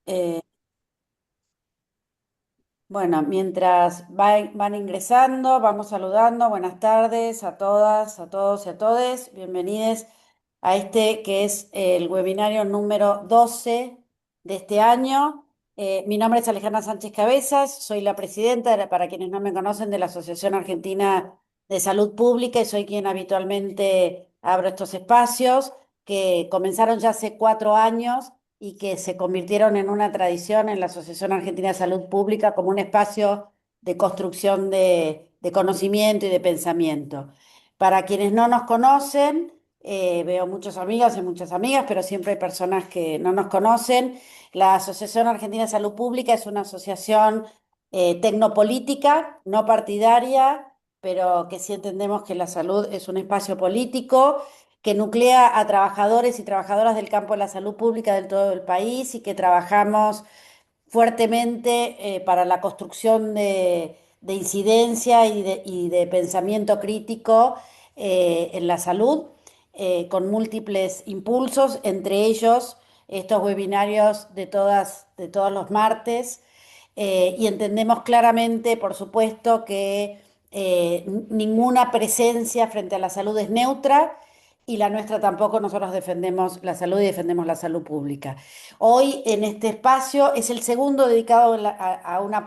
Eh, bueno, mientras van ingresando, vamos saludando. Buenas tardes a todas, a todos y a todes. Bienvenidos a este que es el webinario número 12 de este año. Mi nombre es Alejandra Sánchez Cabezas, soy la presidenta, para quienes no me conocen, de la Asociación Argentina de Salud Pública y soy quien habitualmente abro estos espacios que comenzaron ya hace 4 años y que se convirtieron en una tradición en la Asociación Argentina de Salud Pública como un espacio de construcción de conocimiento y de pensamiento. Para quienes no nos conocen, veo muchos amigos y muchas amigas, pero siempre hay personas que no nos conocen. La Asociación Argentina de Salud Pública es una asociación tecnopolítica, no partidaria, pero que sí entendemos que la salud es un espacio político que nuclea a trabajadores y trabajadoras del campo de la salud pública de todo el país y que trabajamos fuertemente para la construcción de incidencia y de pensamiento crítico en la salud, con múltiples impulsos, entre ellos estos webinarios de todos los martes, y entendemos claramente, por supuesto, que ninguna presencia frente a la salud es neutra y la nuestra tampoco. Nosotros defendemos la salud y defendemos la salud pública. Hoy en este espacio es el segundo dedicado a una,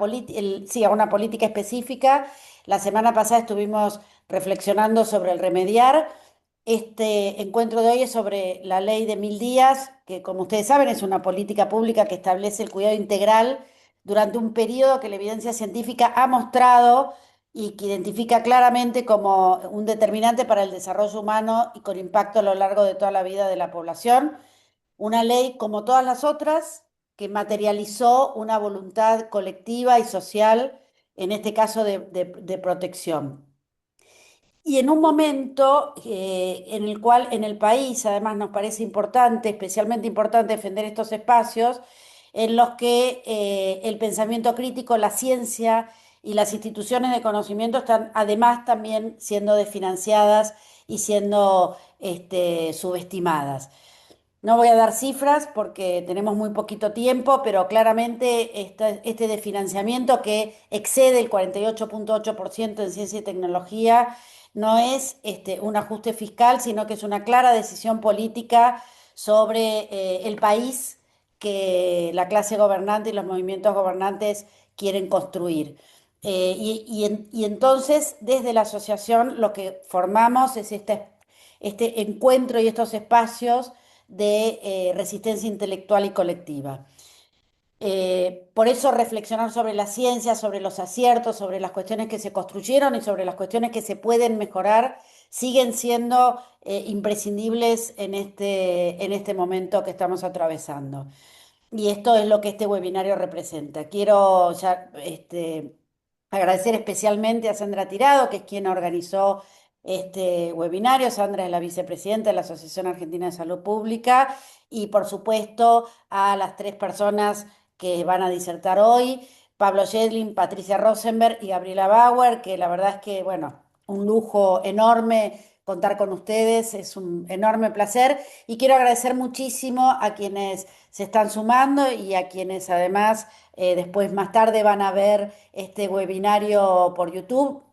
sí, a una política específica. La semana pasada estuvimos reflexionando sobre el remediar. Este encuentro de hoy es sobre la ley de 1.000 días, que como ustedes saben es una política pública que establece el cuidado integral durante un periodo que la evidencia científica ha mostrado y que identifica claramente como un determinante para el desarrollo humano y con impacto a lo largo de toda la vida de la población. Una ley como todas las otras que materializó una voluntad colectiva y social, en este caso de protección. Y en un momento en el cual en el país, además, nos parece importante, especialmente importante, defender estos espacios en los que el pensamiento crítico, la ciencia y las instituciones de conocimiento están además también siendo desfinanciadas y siendo subestimadas. No voy a dar cifras porque tenemos muy poquito tiempo, pero claramente este desfinanciamiento que excede el 48,8% en ciencia y tecnología no es un ajuste fiscal, sino que es una clara decisión política sobre el país que la clase gobernante y los movimientos gobernantes quieren construir. Y entonces, desde la asociación, lo que formamos es este encuentro y estos espacios de resistencia intelectual y colectiva. Por eso reflexionar sobre la ciencia, sobre los aciertos, sobre las cuestiones que se construyeron y sobre las cuestiones que se pueden mejorar, siguen siendo imprescindibles en este momento que estamos atravesando. Y esto es lo que este webinario representa. Quiero ya, agradecer especialmente a Sandra Tirado, que es quien organizó este webinario. Sandra es la vicepresidenta de la Asociación Argentina de Salud Pública y, por supuesto, a las tres personas que van a disertar hoy, Pablo Yedlin, Patricia Rosenberg y Gabriela Bauer, que la verdad es que, bueno, un lujo enorme contar con ustedes, es un enorme placer y quiero agradecer muchísimo a quienes se están sumando y a quienes además después más tarde van a ver este webinario por YouTube.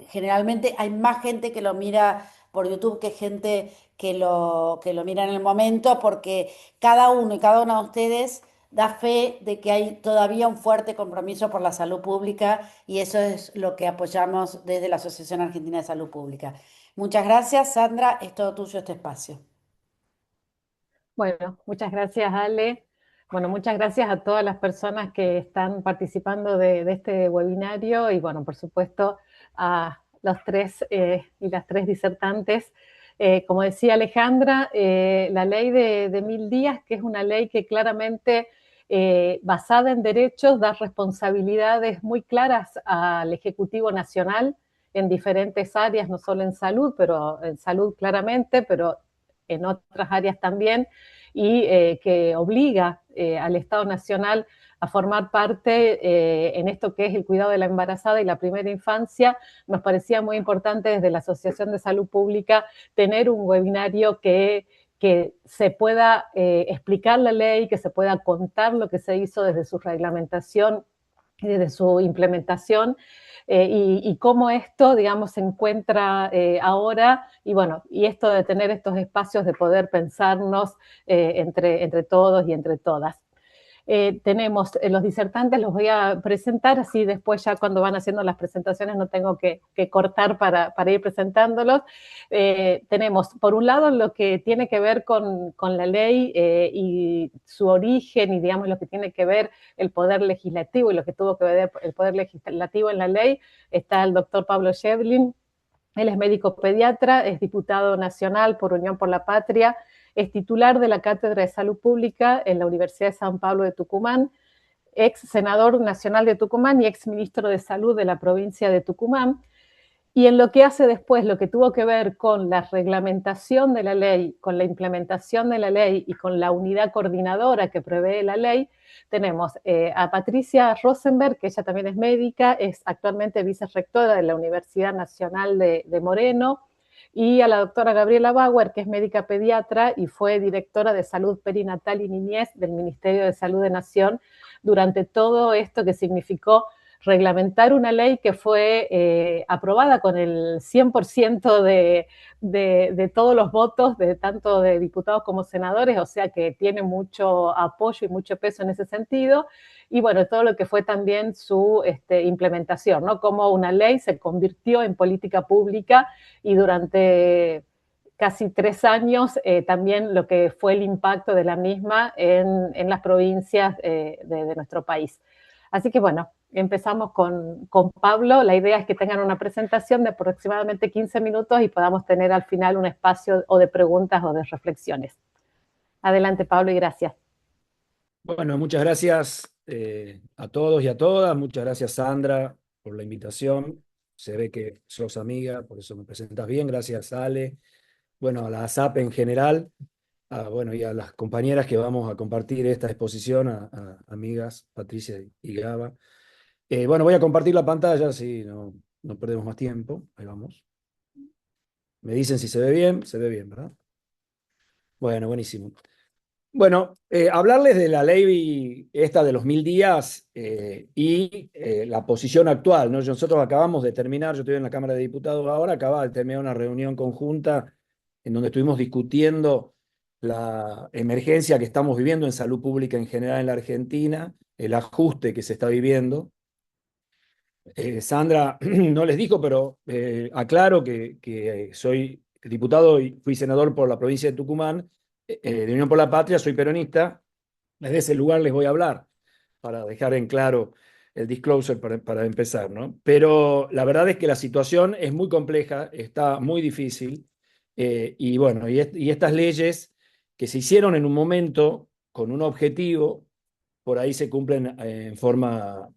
Generalmente hay más gente que lo mira por YouTube que gente que lo mira en el momento, porque cada uno y cada una de ustedes da fe de que hay todavía un fuerte compromiso por la salud pública y eso es lo que apoyamos desde la Asociación Argentina de Salud Pública. Muchas gracias, Sandra, es todo tuyo este espacio. Bueno, muchas gracias, Ale. Bueno, muchas gracias a todas las personas que están participando de este webinario y, bueno, por supuesto, a los tres y las tres disertantes. Como decía Alejandra, la ley de 1.000 días, que es una ley que claramente, basada en derechos, da responsabilidades muy claras al Ejecutivo Nacional en diferentes áreas, no solo en salud, pero en salud claramente, pero en otras áreas también, y que obliga al Estado Nacional a formar parte en esto que es el cuidado de la embarazada y la primera infancia. Nos parecía muy importante desde la Asociación de Salud Pública tener un webinario que se pueda explicar la ley, que se pueda contar lo que se hizo desde su reglamentación y desde su implementación, y cómo esto, digamos, se encuentra ahora, y bueno, y esto de tener estos espacios de poder pensarnos entre todos y entre todas. Tenemos los disertantes, los voy a presentar, así después ya cuando van haciendo las presentaciones no tengo que cortar para ir presentándolos. Tenemos, por un lado, lo que tiene que ver con la ley y su origen y, digamos, lo que tiene que ver el poder legislativo y lo que tuvo que ver el poder legislativo en la ley. Está el doctor Pablo Shevlin. Él es médico pediatra, es diputado nacional por Unión por la Patria, es titular de la Cátedra de Salud Pública en la Universidad de San Pablo de Tucumán, ex senador nacional de Tucumán y ex ministro de Salud de la provincia de Tucumán. Y en lo que hace después, lo que tuvo que ver con la reglamentación de la ley, con la implementación de la ley y con la unidad coordinadora que prevé la ley, tenemos a Patricia Rosenberg, que ella también es médica, es actualmente vicerrectora de la Universidad Nacional de Moreno, y a la doctora Gabriela Bauer, que es médica pediatra y fue directora de salud perinatal y niñez del Ministerio de Salud de Nación durante todo esto que significó reglamentar una ley que fue aprobada con el 100% de todos los votos, de tanto de diputados como senadores, o sea que tiene mucho apoyo y mucho peso en ese sentido. Y bueno, todo lo que fue también su implementación, ¿no? Cómo una ley se convirtió en política pública y durante casi 3 años también lo que fue el impacto de la misma en las provincias de nuestro país. Así que bueno, empezamos con Pablo. La idea es que tengan una presentación de aproximadamente 15 minutos y podamos tener al final un espacio o de preguntas o de reflexiones. Adelante, Pablo, y gracias. Bueno, muchas gracias a todos y a todas. Muchas gracias, Sandra, por la invitación. Se ve que sos amiga, por eso me presentas bien. Gracias, Ale. Bueno, a la ASAP en general. Bueno, y a las compañeras que vamos a compartir esta exposición, a amigas, Patricia y Gaba. Bueno, voy a compartir la pantalla, si no perdemos más tiempo. Ahí vamos. Me dicen si se ve bien. Se ve bien, ¿verdad? Bueno, buenísimo. Bueno, hablarles de la ley esta de los 1000 días y la posición actual, ¿no? Nosotros acabamos de terminar, yo estoy en la Cámara de Diputados ahora, acaba de terminar una reunión conjunta en donde estuvimos discutiendo la emergencia que estamos viviendo en salud pública en general en la Argentina, el ajuste que se está viviendo. Sandra no les dijo, pero aclaro que soy diputado y fui senador por la provincia de Tucumán, de Unión por la Patria, soy peronista. Desde ese lugar les voy a hablar para dejar en claro el disclosure para empezar, ¿no? Pero la verdad es que la situación es muy compleja, está muy difícil, y bueno, y estas leyes que se hicieron en un momento con un objetivo, por ahí se cumplen en forma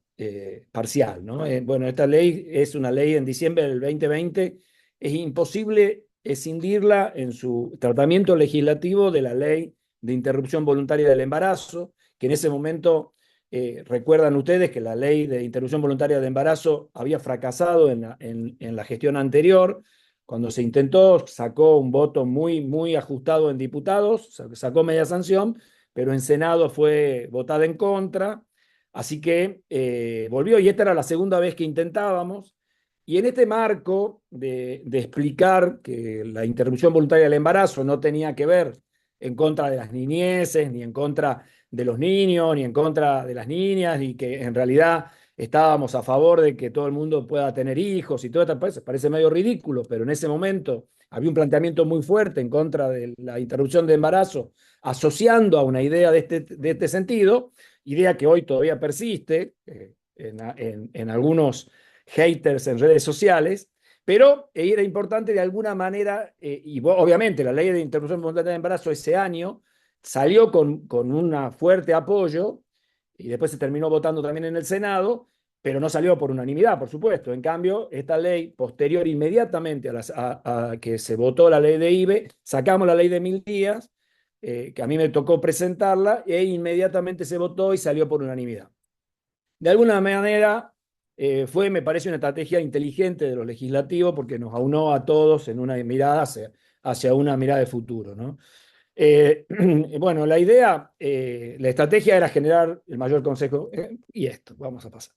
parcial, ¿no? Bueno, esta ley es una ley en diciembre del 2020, es imposible escindirla en su tratamiento legislativo de la ley de interrupción voluntaria del embarazo, que en ese momento, recuerdan ustedes que la ley de interrupción voluntaria del embarazo había fracasado en la gestión anterior. Cuando se intentó, sacó un voto muy, muy ajustado en diputados, sacó media sanción, pero en Senado fue votada en contra, así que volvió, y esta era la segunda vez que intentábamos, y en este marco de explicar que la interrupción voluntaria del embarazo no tenía que ver en contra de las niñeces, ni en contra de los niños, ni en contra de las niñas, y que en realidad estábamos a favor de que todo el mundo pueda tener hijos y todo esto, parece medio ridículo, pero en ese momento había un planteamiento muy fuerte en contra de la interrupción de embarazo, asociando a una idea de este sentido, idea que hoy todavía persiste en algunos haters en redes sociales, pero era importante de alguna manera, y obviamente la ley de interrupción voluntaria de embarazo ese año salió con un fuerte apoyo, y después se terminó votando también en el Senado, pero no salió por unanimidad, por supuesto. En cambio, esta ley, posterior inmediatamente a que se votó la ley de IBE, sacamos la ley de 1000 días, que a mí me tocó presentarla, e inmediatamente se votó y salió por unanimidad. De alguna manera, me parece, una estrategia inteligente de los legislativos, porque nos aunó a todos en una mirada hacia una mirada de futuro, ¿no? Bueno, la idea, la estrategia era generar el mayor consejo, y esto, vamos a pasar.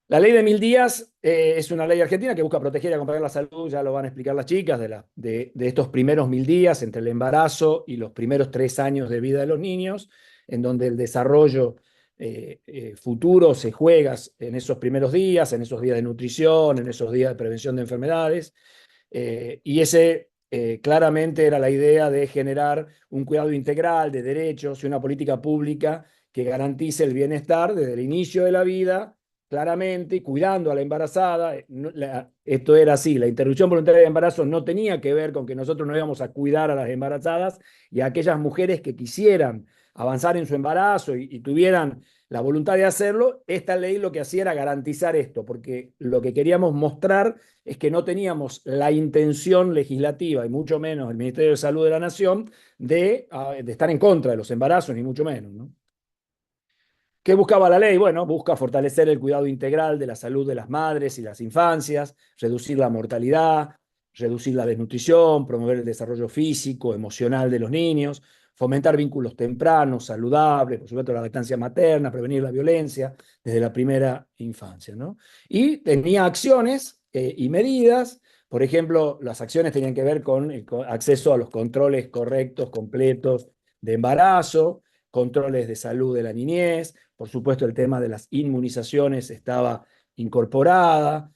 La ley de 1000 días es una ley argentina que busca proteger y acompañar la salud, ya lo van a explicar las chicas, de estos primeros 1000 días entre el embarazo y los primeros 3 años de vida de los niños, en donde el desarrollo futuro se juega en esos primeros días, en esos días de nutrición, en esos días de prevención de enfermedades. Y ese claramente era la idea de generar un cuidado integral de derechos y una política pública que garantice el bienestar desde el inicio de la vida, claramente, y cuidando a la embarazada. Esto era así, la interrupción voluntaria de embarazo no tenía que ver con que nosotros no íbamos a cuidar a las embarazadas y a aquellas mujeres que quisieran avanzar en su embarazo y tuvieran la voluntad de hacerlo. Esta ley lo que hacía era garantizar esto, porque lo que queríamos mostrar es que no teníamos la intención legislativa, y mucho menos el Ministerio de Salud de la Nación, de estar en contra de los embarazos, ni mucho menos, ¿no? ¿Qué buscaba la ley? Bueno, busca fortalecer el cuidado integral de la salud de las madres y las infancias, reducir la mortalidad, reducir la desnutrición, promover el desarrollo físico, emocional de los niños, fomentar vínculos tempranos, saludables, por supuesto la lactancia materna, prevenir la violencia desde la primera infancia, ¿no? Y tenía acciones y medidas. Por ejemplo, las acciones tenían que ver con el acceso a los controles correctos, completos de embarazo, controles de salud de la niñez. Por supuesto, el tema de las inmunizaciones estaba incorporada.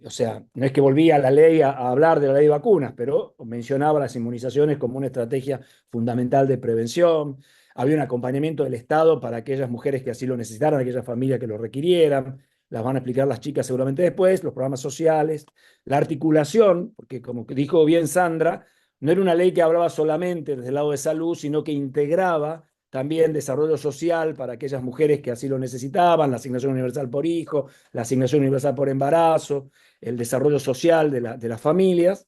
O sea, no es que volvía la ley a hablar de la ley de vacunas, pero mencionaba las inmunizaciones como una estrategia fundamental de prevención. Había un acompañamiento del Estado para aquellas mujeres que así lo necesitaran, aquellas familias que lo requirieran. Las van a explicar las chicas seguramente después, los programas sociales, la articulación, porque como dijo bien Sandra, no era una ley que hablaba solamente desde el lado de salud, sino que integraba también desarrollo social para aquellas mujeres que así lo necesitaban, la asignación universal por hijo, la asignación universal por embarazo, el desarrollo social de las familias.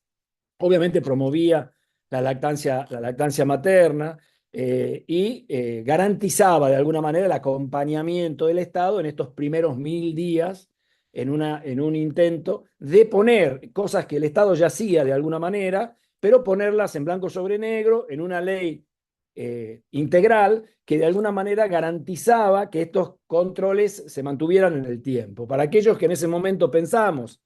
Obviamente promovía la lactancia materna y garantizaba de alguna manera el acompañamiento del Estado en estos primeros 1000 días en un intento de poner cosas que el Estado ya hacía de alguna manera, pero ponerlas en blanco sobre negro en una ley integral que de alguna manera garantizaba que estos controles se mantuvieran en el tiempo. Para aquellos que en ese momento pensamos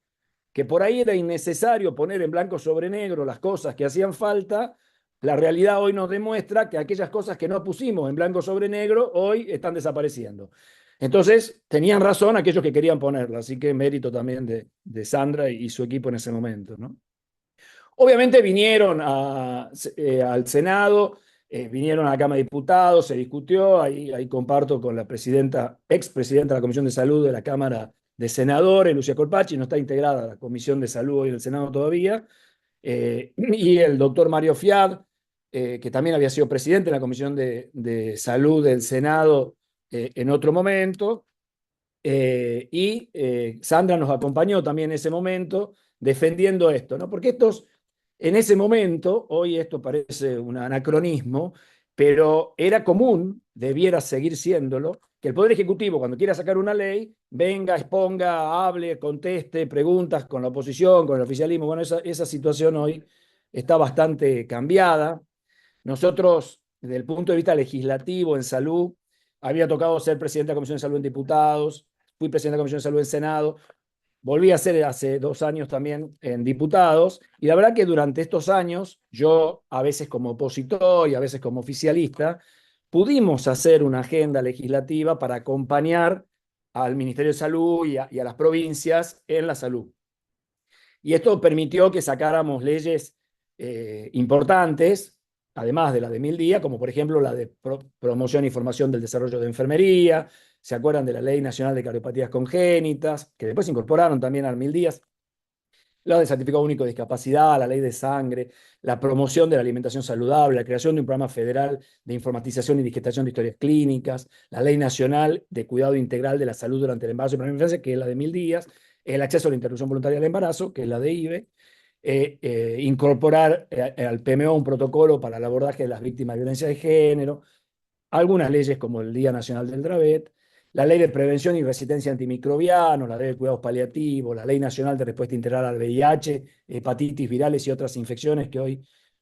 que por ahí era innecesario poner en blanco sobre negro las cosas que hacían falta, la realidad hoy nos demuestra que aquellas cosas que no pusimos en blanco sobre negro hoy están desapareciendo. Entonces, tenían razón aquellos que querían ponerla, así que mérito también de Sandra y su equipo en ese momento, ¿no? Obviamente vinieron al Senado, vinieron a la Cámara de Diputados, se discutió, ahí comparto con la expresidenta de la Comisión de Salud de la Cámara de Senadores, Lucia Colpacci, no está integrada a la Comisión de Salud hoy en el Senado todavía, y el doctor Mario Fiat, que también había sido presidente de la Comisión de Salud del Senado en otro momento, y Sandra nos acompañó también en ese momento defendiendo esto, ¿no? Porque en ese momento, hoy esto parece un anacronismo, pero era común, debiera seguir siéndolo, que el Poder Ejecutivo, cuando quiera sacar una ley, venga, exponga, hable, conteste preguntas con la oposición, con el oficialismo. Bueno, esa situación hoy está bastante cambiada. Nosotros, desde el punto de vista legislativo en salud, había tocado ser presidente de la Comisión de Salud en Diputados, fui presidente de la Comisión de Salud en Senado, volví a ser hace 2 años también en Diputados, y la verdad que durante estos años, yo a veces como opositor y a veces como oficialista, pudimos hacer una agenda legislativa para acompañar al Ministerio de Salud y a las provincias en la salud. Y esto permitió que sacáramos leyes importantes, además de la de 1000 días, como por ejemplo la de promoción y formación del desarrollo de enfermería. ¿Se acuerdan de la Ley Nacional de Cardiopatías Congénitas? Que después se incorporaron también al 1000 días. La de Certificado Único de Discapacidad, la Ley de Sangre, la promoción de la alimentación saludable, la creación de un programa federal de informatización y digitación de historias clínicas, la Ley Nacional de Cuidado Integral de la Salud durante el embarazo y primera infancia, que es la de 1000 días, el acceso a la interrupción voluntaria del embarazo, que es la de IVE, incorporar al PMO un protocolo para el abordaje de las víctimas de violencia de género, algunas leyes como el Día Nacional del Dravet, la Ley de Prevención y Resistencia Antimicrobiana, la Ley de Cuidados Paliativos, la Ley Nacional de Respuesta Integral al VIH, hepatitis virales y otras infecciones que hoy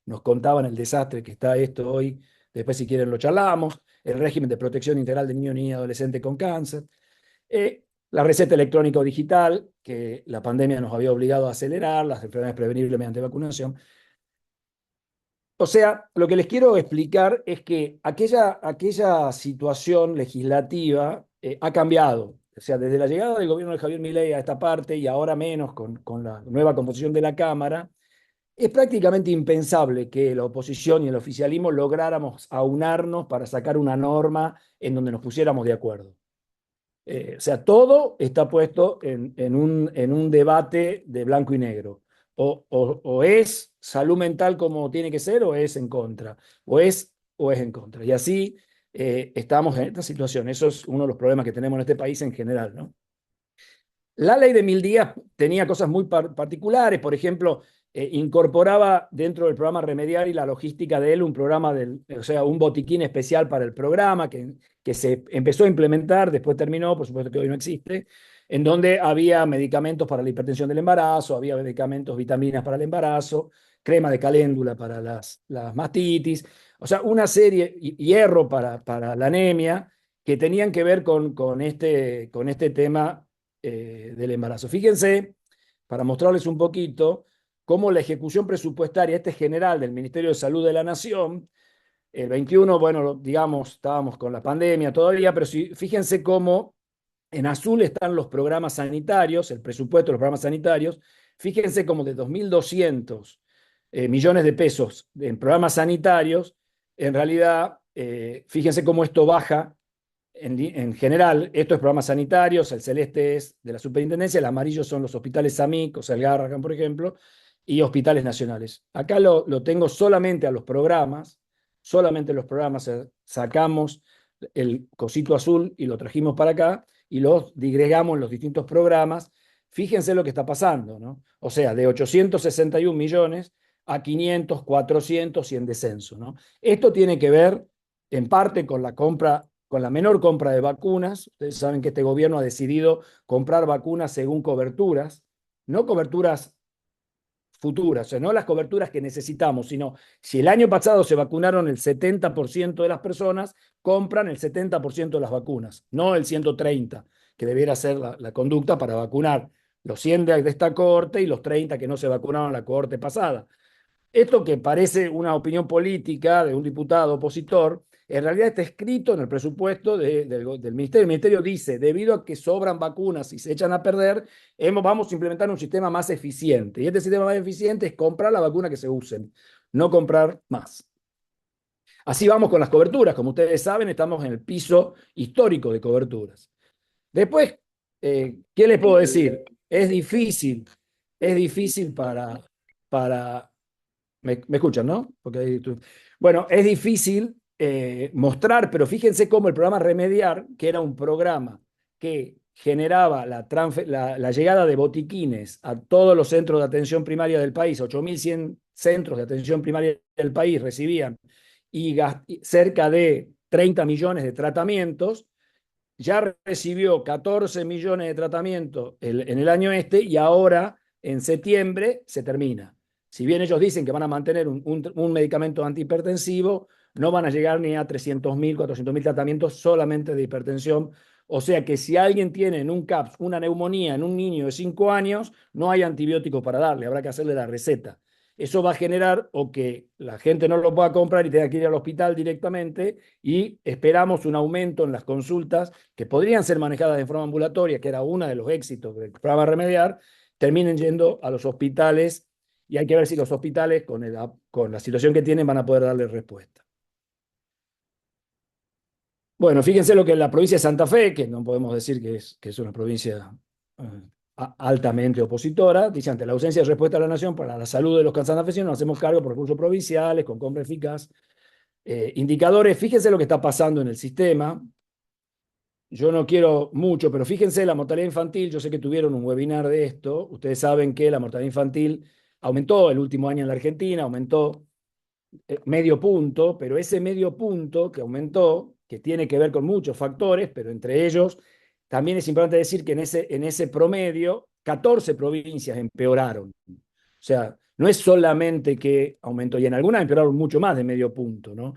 nos contaban el desastre que está esto hoy. Después, si quieren, lo charlamos. El régimen de protección integral de niño, niña y adolescente con cáncer. La receta electrónica o digital, que la pandemia nos había obligado a acelerar, las enfermedades prevenibles mediante vacunación. O sea, lo que les quiero explicar es que aquella situación legislativa ha cambiado. O sea, desde la llegada del gobierno de Javier Milei a esta parte y ahora menos con la nueva composición de la Cámara, es prácticamente impensable que la oposición y el oficialismo lográramos aunarnos para sacar una norma en donde nos pusiéramos de acuerdo. O sea, todo está puesto en un debate de blanco y negro. O es salud mental como tiene que ser, o es en contra. O es en contra. Y así estamos en esta situación. Eso es uno de los problemas que tenemos en este país en general, ¿no? La ley de 1000 días tenía cosas muy particulares. Por ejemplo, incorporaba dentro del programa Remediar y la logística de él un programa, o sea, un botiquín especial para el programa que se empezó a implementar, después terminó, por supuesto que hoy no existe, en donde había medicamentos para la hipertensión del embarazo, había medicamentos, vitaminas para el embarazo, crema de caléndula para las mastitis, o sea, una serie, hierro para la anemia, que tenían que ver con este tema del embarazo. Fíjense, para mostrarles un poquito, cómo la ejecución presupuestaria, general del Ministerio de Salud de la Nación, el 21, bueno, digamos, estábamos con la pandemia todavía, pero fíjense cómo en azul están los programas sanitarios, el presupuesto de los programas sanitarios. Fíjense cómo de 2.200 millones de pesos en programas sanitarios, en realidad, fíjense cómo esto baja en general. Esto es programas sanitarios, el celeste es de la superintendencia, el amarillo son los hospitales SAMIC, o sea, el Garrahan, por ejemplo, y hospitales nacionales. Acá lo tengo solamente a los programas, solamente los programas, sacamos el cosito azul y lo trajimos para acá y los digregamos en los distintos programas. Fíjense lo que está pasando, ¿no? O sea, de 861 millones a 500, 400 y en descenso, ¿no? Esto tiene que ver en parte con la menor compra de vacunas. Ustedes saben que este gobierno ha decidido comprar vacunas según coberturas, no coberturas futuras, o sea, no las coberturas que necesitamos, sino si el año pasado se vacunaron el 70% de las personas, compran el 70% de las vacunas, no el 130%, que debiera ser la conducta para vacunar los 100 de esta cohorte y los 30 que no se vacunaron la cohorte pasada. Esto, que parece una opinión política de un diputado opositor, en realidad está escrito en el presupuesto del Ministerio. El Ministerio dice: debido a que sobran vacunas y se echan a perder, vamos a implementar un sistema más eficiente. Y este sistema más eficiente es comprar la vacuna que se usen, no comprar más. Así vamos con las coberturas. Como ustedes saben, estamos en el piso histórico de coberturas. Después, ¿qué les puedo decir? Es difícil para ¿Me escuchan, no? Bueno, es difícil mostrar, pero fíjense cómo el programa Remediar, que era un programa que generaba la llegada de botiquines a todos los centros de atención primaria del país, 8.100 centros de atención primaria del país recibían, y cerca de 30 millones de tratamientos. Ya recibió 14 millones de tratamientos en el año y ahora en septiembre se termina. Si bien ellos dicen que van a mantener un medicamento antihipertensivo, no van a llegar ni a 300.000, 400.000 tratamientos solamente de hipertensión. O sea que si alguien tiene en un CAPS una neumonía en un niño de 5 años, no hay antibiótico para darle, habrá que hacerle la receta. Eso va a generar o que la gente no lo pueda comprar y tenga que ir al hospital directamente, y esperamos un aumento en las consultas que podrían ser manejadas de forma ambulatoria, que era uno de los éxitos del programa Remediar, terminen yendo a los hospitales, y hay que ver si los hospitales, con la situación que tienen, van a poder darle respuesta. Bueno, fíjense lo que es la provincia de Santa Fe, que no podemos decir que es una provincia altamente opositora. Dice: ante la ausencia de respuesta de la Nación para la salud de los santafesinos, nos hacemos cargo por recursos provinciales, con compra eficaz. Indicadores, fíjense lo que está pasando en el sistema. Yo no quiero mucho, pero fíjense la mortalidad infantil. Yo sé que tuvieron un webinar de esto. Ustedes saben que la mortalidad infantil aumentó el último año en la Argentina, aumentó medio punto, pero ese medio punto que aumentó, que tiene que ver con muchos factores, pero entre ellos también es importante decir que en ese promedio 14 provincias empeoraron. O sea, No es solamente que aumentó, y en algunas empeoraron mucho más de medio punto, ¿no?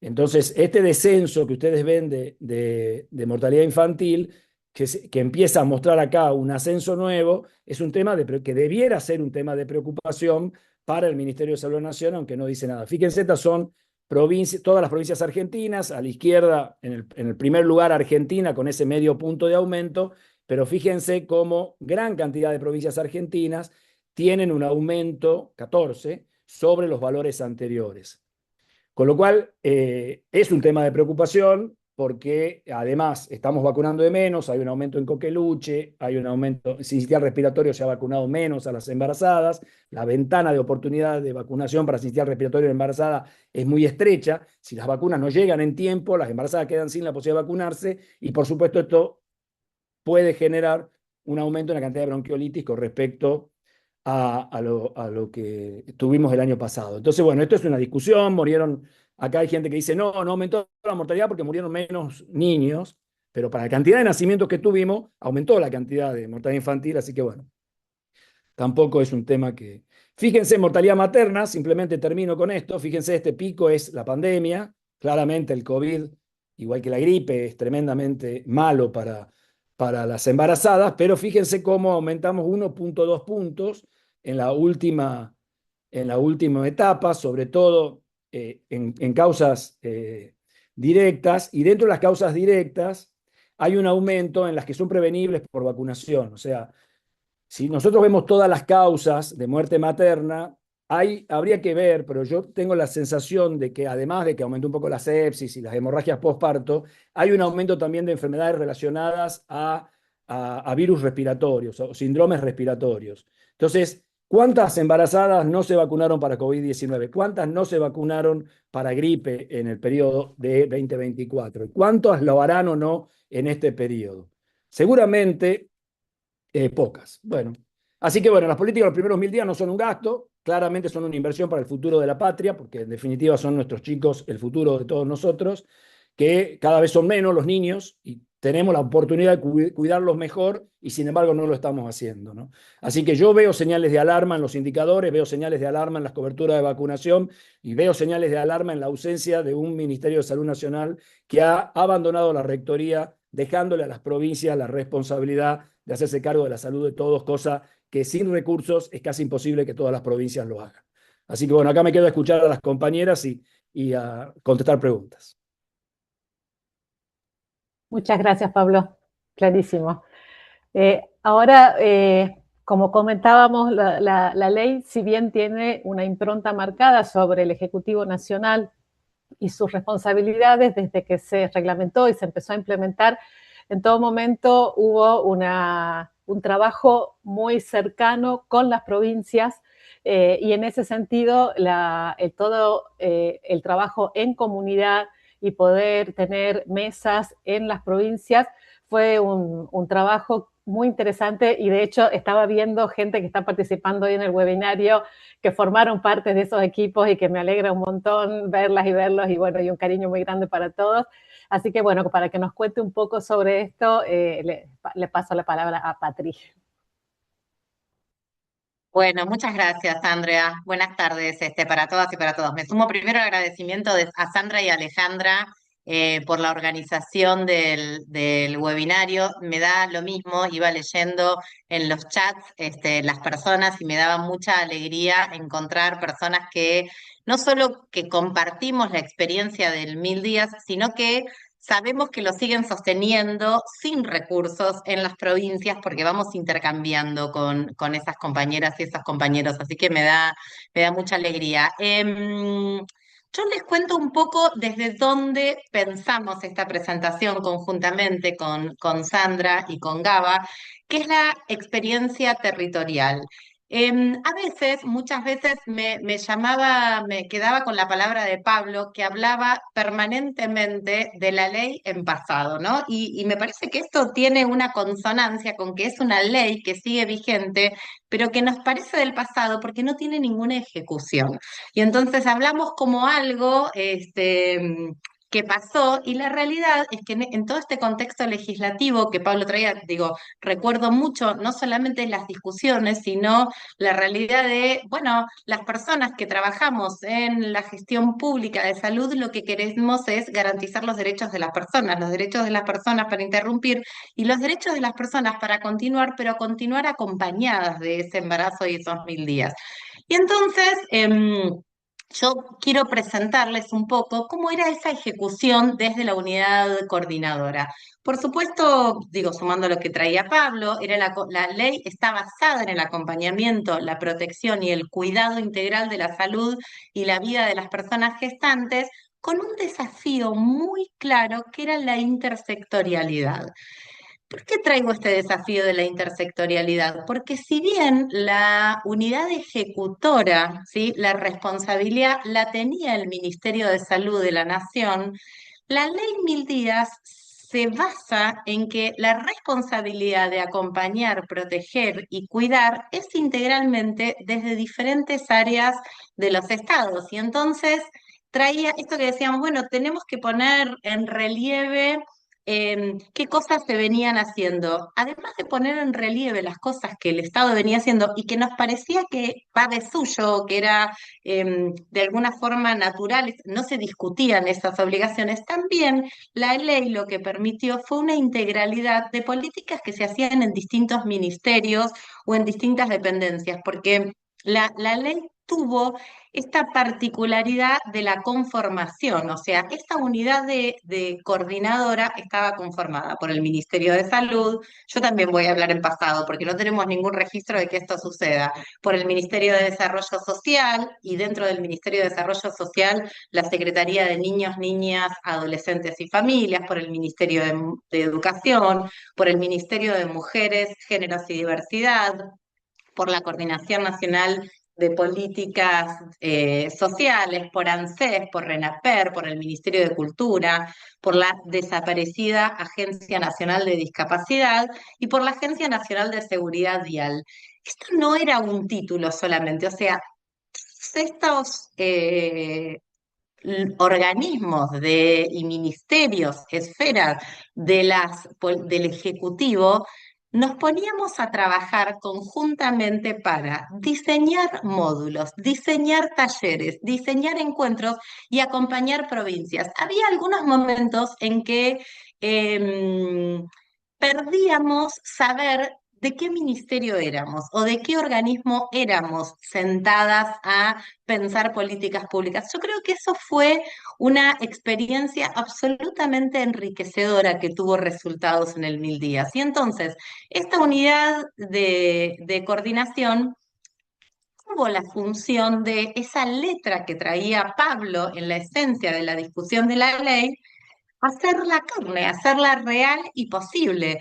Entonces, este descenso que ustedes ven de mortalidad infantil, que empieza a mostrar acá un ascenso nuevo, es un tema que debiera ser un tema de preocupación para el Ministerio de Salud Nacional, aunque no dice nada. Fíjense, estas son todas las provincias argentinas, a la izquierda, en el primer lugar Argentina, con ese medio punto de aumento, pero fíjense cómo gran cantidad de provincias argentinas tienen un aumento, 14, sobre los valores anteriores. Con lo cual, es un tema de preocupación porque además estamos vacunando de menos, hay un aumento en coqueluche, hay un aumento, sincitial respiratorio se ha vacunado menos a las embarazadas, la ventana de oportunidad de vacunación para sincitial respiratorio en embarazada es muy estrecha, si las vacunas no llegan en tiempo, las embarazadas quedan sin la posibilidad de vacunarse y por supuesto esto puede generar un aumento en la cantidad de bronquiolitis con respecto a lo que tuvimos el año pasado. Entonces, bueno, esto es una discusión, acá hay gente que dice, no, no aumentó la mortalidad porque murieron menos niños, pero para la cantidad de nacimientos que tuvimos, aumentó la cantidad de mortalidad infantil, así que bueno, tampoco es un tema que... Fíjense, mortalidad materna, simplemente termino con esto, fíjense, este pico es la pandemia, claramente el COVID, igual que la gripe, es tremendamente malo para las embarazadas, pero fíjense cómo aumentamos 1,2 puntos en en la última etapa, sobre todo en causas directas, y dentro de las causas directas hay un aumento en las que son prevenibles por vacunación, o sea, si nosotros vemos todas las causas de muerte materna, habría que ver, pero yo tengo la sensación de que además de que aumentó un poco la sepsis y las hemorragias postparto, hay un aumento también de enfermedades relacionadas a virus respiratorios o síndromes respiratorios. Entonces, ¿cuántas embarazadas no se vacunaron para COVID-19? ¿Cuántas no se vacunaron para gripe en el periodo de 2024? ¿Cuántas lo harán o no en este periodo? Seguramente pocas. Bueno, así que bueno, las políticas de los primeros 1.000 días no son un gasto, claramente son una inversión para el futuro de la patria, porque en definitiva son nuestros chicos el futuro de todos nosotros, que cada vez son menos los niños y tenemos la oportunidad de cuidarlos mejor y sin embargo no lo estamos haciendo, ¿no? Así que yo veo señales de alarma en los indicadores, veo señales de alarma en las coberturas de vacunación y veo señales de alarma en la ausencia de un Ministerio de Salud Nacional que ha abandonado la rectoría, dejándole a las provincias la responsabilidad de hacerse cargo de la salud de todos, cosa que sin recursos es casi imposible que todas las provincias lo hagan. Así que bueno, acá me quedo a escuchar a las compañeras y a contestar preguntas. Muchas gracias, Pablo. Clarísimo. Ahora, como comentábamos, la ley, si bien tiene una impronta marcada sobre el Ejecutivo Nacional y sus responsabilidades desde que se reglamentó y se empezó a implementar, en todo momento hubo un trabajo muy cercano con las provincias y en ese sentido todo el trabajo en comunidad y poder tener mesas en las provincias fue un trabajo muy interesante y de hecho estaba viendo gente que está participando hoy en el webinario que formaron parte de esos equipos y que me alegra un montón verlas y verlos y bueno, y un cariño muy grande para todos. Así que bueno, para que nos cuente un poco sobre esto, le paso la palabra a Patri. Bueno, muchas gracias, Andrea. Buenas tardes, para todas y para todos. Me sumo primero al agradecimiento a Sandra y Alejandra por la organización del webinario. Me da lo mismo, iba leyendo en los chats las personas y me daba mucha alegría encontrar personas que no solo que compartimos la experiencia del 1.000 días, sino que sabemos que lo siguen sosteniendo sin recursos en las provincias porque vamos intercambiando con esas compañeras y esos compañeros, así que me da mucha alegría. Yo les cuento un poco desde dónde pensamos esta presentación conjuntamente con Sandra y con Gaba, que es la experiencia territorial. A veces, muchas veces me quedaba con la palabra de Pablo, que hablaba permanentemente de la ley en pasado, ¿no? Y me parece que esto tiene una consonancia con que es una ley que sigue vigente, pero que nos parece del pasado porque no tiene ninguna ejecución. Y entonces hablamos como algo, que pasó, y la realidad es que en todo este contexto legislativo que Pablo traía, digo, recuerdo mucho no solamente las discusiones, sino la realidad de, bueno, las personas que trabajamos en la gestión pública de salud, lo que queremos es garantizar los derechos de las personas, los derechos de las personas para interrumpir y los derechos de las personas para continuar, pero continuar acompañadas de ese embarazo y esos 1000 días. Y entonces, yo quiero presentarles un poco cómo era esa ejecución desde la unidad coordinadora. Por supuesto, digo, sumando lo que traía Pablo, la ley está basada en el acompañamiento, la protección y el cuidado integral de la salud y la vida de las personas gestantes, con un desafío muy claro que era la intersectorialidad. ¿Por qué traigo este desafío de la intersectorialidad? Porque si bien la unidad ejecutora, ¿sí?, la responsabilidad la tenía el Ministerio de Salud de la Nación, la ley 1000 días se basa en que la responsabilidad de acompañar, proteger y cuidar es integralmente desde diferentes áreas de los estados. Y entonces traía esto que decíamos, bueno, tenemos que poner en relieve qué cosas se venían haciendo. Además de poner en relieve las cosas que el Estado venía haciendo y que nos parecía que va de suyo, que era de alguna forma natural, no se discutían esas obligaciones, también la ley lo que permitió fue una integralidad de políticas que se hacían en distintos ministerios o en distintas dependencias, porque la ley tuvo esta particularidad de la conformación, o sea, esta unidad de coordinadora estaba conformada por el Ministerio de Salud, yo también voy a hablar en pasado porque no tenemos ningún registro de que esto suceda, por el Ministerio de Desarrollo Social y dentro del Ministerio de Desarrollo Social la Secretaría de Niños, Niñas, Adolescentes y Familias, por el Ministerio de Educación, por el Ministerio de Mujeres, Géneros y Diversidad, por la Coordinación Nacional de Políticas Sociales, por ANSES, por RENAPER, por el Ministerio de Cultura, por la desaparecida Agencia Nacional de Discapacidad y por la Agencia Nacional de Seguridad Vial. Esto no era un título solamente, o sea, estos organismos y ministerios, esferas del Ejecutivo, nos poníamos a trabajar conjuntamente para diseñar módulos, diseñar talleres, diseñar encuentros y acompañar provincias. Había algunos momentos en que perdíamos saber de qué ministerio éramos o de qué organismo éramos sentadas a pensar políticas públicas. Yo creo que eso fue una experiencia absolutamente enriquecedora que tuvo resultados en el 1000 días. Y entonces, esta unidad de coordinación tuvo la función de esa letra que traía Pablo en la esencia de la discusión de la ley, hacerla carne, hacerla real y posible.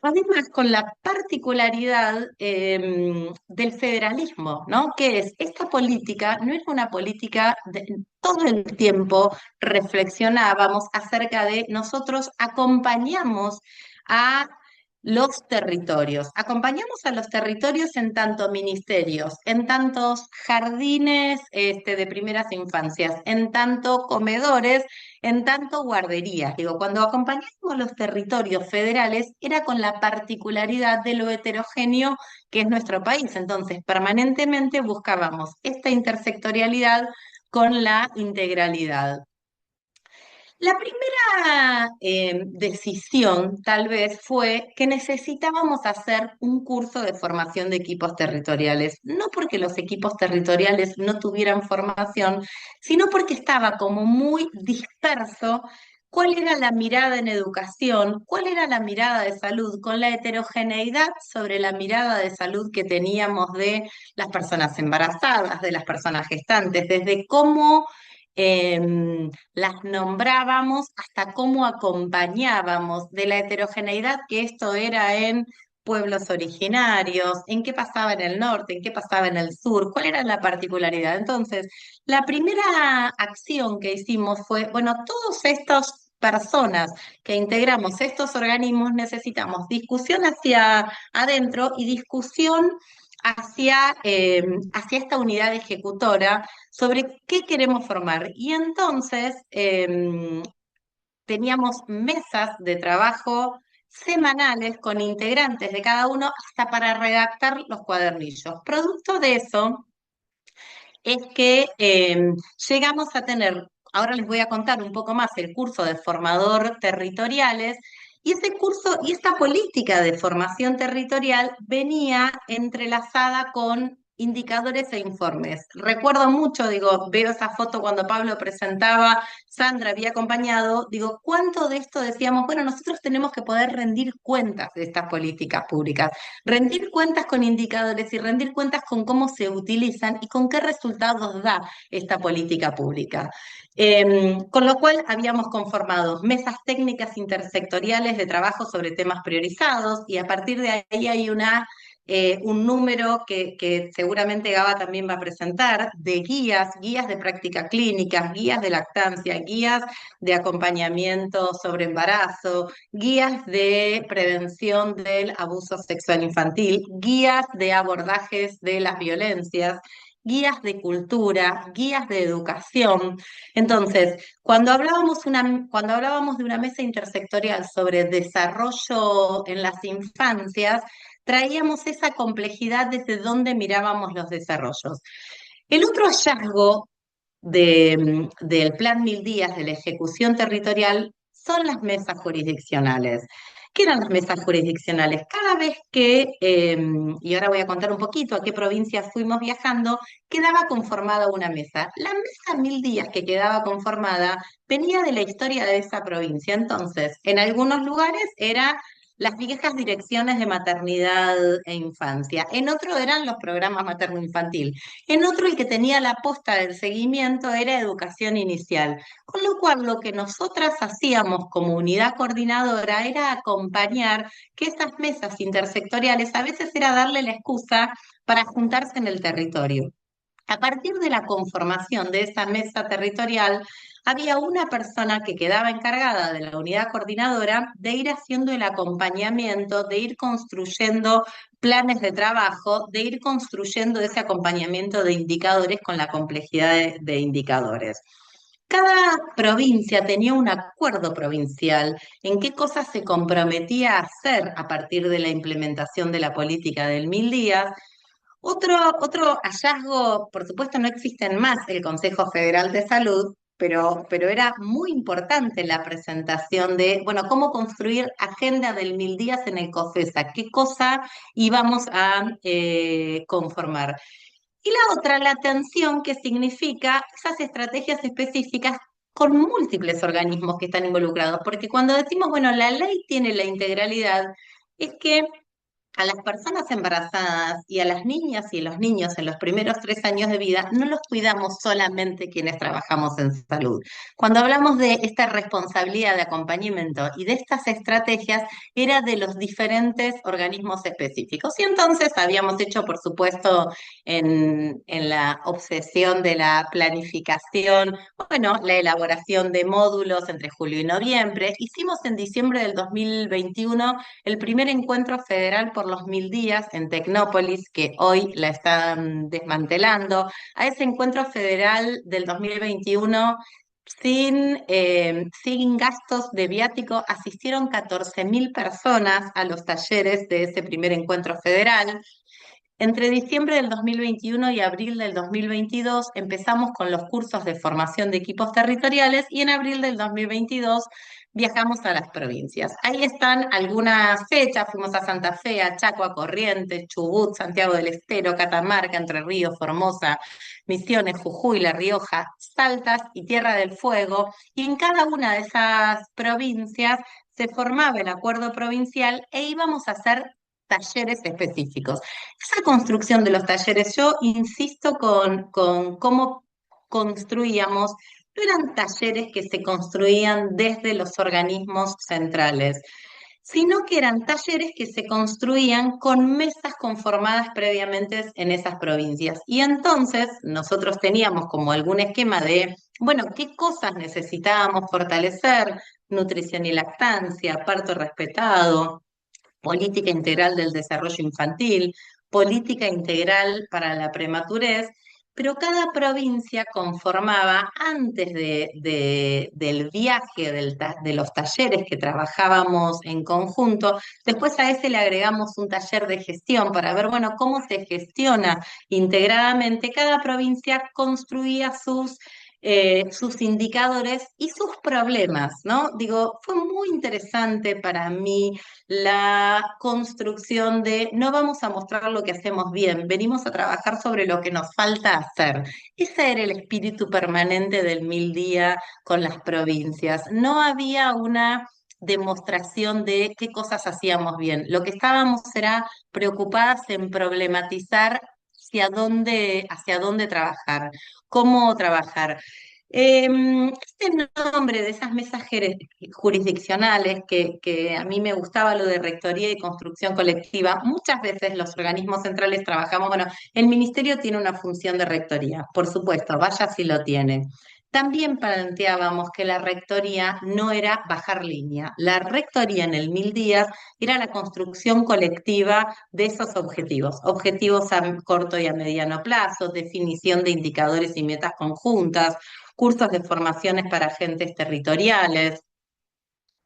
Además, con la particularidad del federalismo, ¿no? Que es, esta política no es una política, todo el tiempo reflexionábamos acerca de nosotros acompañamos a acompañamos a los territorios en tanto ministerios, en tantos jardines de primeras infancias, en tanto comedores, en tanto guarderías. Digo, cuando acompañamos los territorios federales era con la particularidad de lo heterogéneo que es nuestro país. Entonces, permanentemente buscábamos esta intersectorialidad con la integralidad. La primera decisión tal vez fue que necesitábamos hacer un curso de formación de equipos territoriales, no porque los equipos territoriales no tuvieran formación, sino porque estaba como muy disperso cuál era la mirada en educación, cuál era la mirada de salud, con la heterogeneidad sobre la mirada de salud que teníamos de las personas embarazadas, de las personas gestantes, desde cómo las nombrábamos hasta cómo acompañábamos, de la heterogeneidad que esto era en pueblos originarios, en qué pasaba en el norte, en qué pasaba en el sur, cuál era la particularidad. Entonces, la primera acción que hicimos fue, bueno, todos estos personas que integramos estos organismos necesitamos discusión hacia adentro y discusión hacia esta unidad ejecutora sobre qué queremos formar. Y entonces teníamos mesas de trabajo semanales con integrantes de cada uno hasta para redactar los cuadernillos. Producto de eso es que llegamos a tener, ahora les voy a contar un poco más, el curso de formador territoriales, y ese curso y esta política de formación territorial venía entrelazada con indicadores e informes. Recuerdo mucho, digo, veo esa foto cuando Pablo presentaba, Sandra había acompañado, digo, ¿cuánto de esto decíamos? Bueno, nosotros tenemos que poder rendir cuentas de estas políticas públicas, rendir cuentas con indicadores y rendir cuentas con cómo se utilizan y con qué resultados da esta política pública. Con lo cual habíamos conformado mesas técnicas intersectoriales de trabajo sobre temas priorizados y a partir de ahí hay un número que seguramente Gaba también va a presentar, de guías de práctica clínica, guías de lactancia, guías de acompañamiento sobre embarazo, guías de prevención del abuso sexual infantil, guías de abordajes de las violencias, guías de cultura, guías de educación. Entonces, cuando hablábamos de una mesa intersectorial sobre desarrollo en las infancias, traíamos esa complejidad desde donde mirábamos los desarrollos. El otro hallazgo del Plan 1000 días de la ejecución territorial son las mesas jurisdiccionales. ¿Qué eran las mesas jurisdiccionales? Cada vez y ahora voy a contar un poquito a qué provincias fuimos viajando, quedaba conformada una mesa. La mesa 1000 días que quedaba conformada venía de la historia de esa provincia. Entonces, en algunos lugares era las viejas direcciones de maternidad e infancia. En otro eran los programas materno-infantil. En otro, el que tenía la posta del seguimiento era educación inicial. Con lo cual, lo que nosotras hacíamos como unidad coordinadora era acompañar que esas mesas intersectoriales a veces era darle la excusa para juntarse en el territorio. A partir de la conformación de esa mesa territorial, había una persona que quedaba encargada de la unidad coordinadora de ir haciendo el acompañamiento, de ir construyendo planes de trabajo, de ir construyendo ese acompañamiento de indicadores con la complejidad de indicadores. Cada provincia tenía un acuerdo provincial en qué cosas se comprometía a hacer a partir de la implementación de la política del 1000 días. Otro hallazgo, por supuesto no existen más el Consejo Federal de Salud, pero era muy importante la presentación de, bueno, cómo construir agenda del 1000 días en el COFESA, qué cosa íbamos a conformar. Y la otra, la atención, que significa esas estrategias específicas con múltiples organismos que están involucrados, porque cuando decimos, bueno, la ley tiene la integralidad, es que a las personas embarazadas y a las niñas y los niños en los primeros 3 años de vida no los cuidamos solamente quienes trabajamos en salud. Cuando hablamos de esta responsabilidad de acompañamiento y de estas estrategias, era de los diferentes organismos específicos. Y entonces habíamos hecho, por supuesto, en la obsesión de la planificación, bueno, la elaboración de módulos entre julio y noviembre. Hicimos en diciembre del 2021 el primer encuentro federal por los 1000 días en Tecnópolis, que hoy la están desmantelando. A ese encuentro federal del 2021, sin gastos de viático, asistieron 14.000 personas a los talleres de ese primer encuentro federal. Entre diciembre del 2021 y abril del 2022 empezamos con los cursos de formación de equipos territoriales y en abril del 2022 viajamos a las provincias. Ahí están algunas fechas, fuimos a Santa Fe, a Chaco, a Corrientes, Chubut, Santiago del Estero, Catamarca, Entre Ríos, Formosa, Misiones, Jujuy, La Rioja, Saltas y Tierra del Fuego. Y en cada una de esas provincias se formaba el acuerdo provincial e íbamos a hacer talleres específicos. Esa construcción de los talleres, yo insisto con cómo construíamos, no eran talleres que se construían desde los organismos centrales, sino que eran talleres que se construían con mesas conformadas previamente en esas provincias. Y entonces nosotros teníamos como algún esquema de, bueno, qué cosas necesitábamos fortalecer: nutrición y lactancia, parto respetado, política integral del desarrollo infantil, política integral para la prematurez, pero cada provincia conformaba, antes del viaje de los talleres que trabajábamos en conjunto, después a ese le agregamos un taller de gestión para ver, bueno, cómo se gestiona integradamente. Cada provincia construía sus indicadores y sus problemas, ¿no? Digo, fue muy interesante para mí la construcción de no vamos a mostrar lo que hacemos bien, venimos a trabajar sobre lo que nos falta hacer. Ese era el espíritu permanente del Mil Día con las provincias. No había una demostración de qué cosas hacíamos bien. Lo que estábamos era preocupadas en problematizar hacia dónde trabajar, cómo trabajar. Este nombre de esas mesas jurisdiccionales, que a mí me gustaba lo de rectoría y construcción colectiva, muchas veces los organismos centrales trabajamos, bueno, el ministerio tiene una función de rectoría, por supuesto, vaya si lo tiene. También planteábamos que la rectoría no era bajar línea. La rectoría en el Mil Días era la construcción colectiva de esos objetivos, objetivos a corto y a mediano plazo, definición de indicadores y metas conjuntas, cursos de formaciones para agentes territoriales.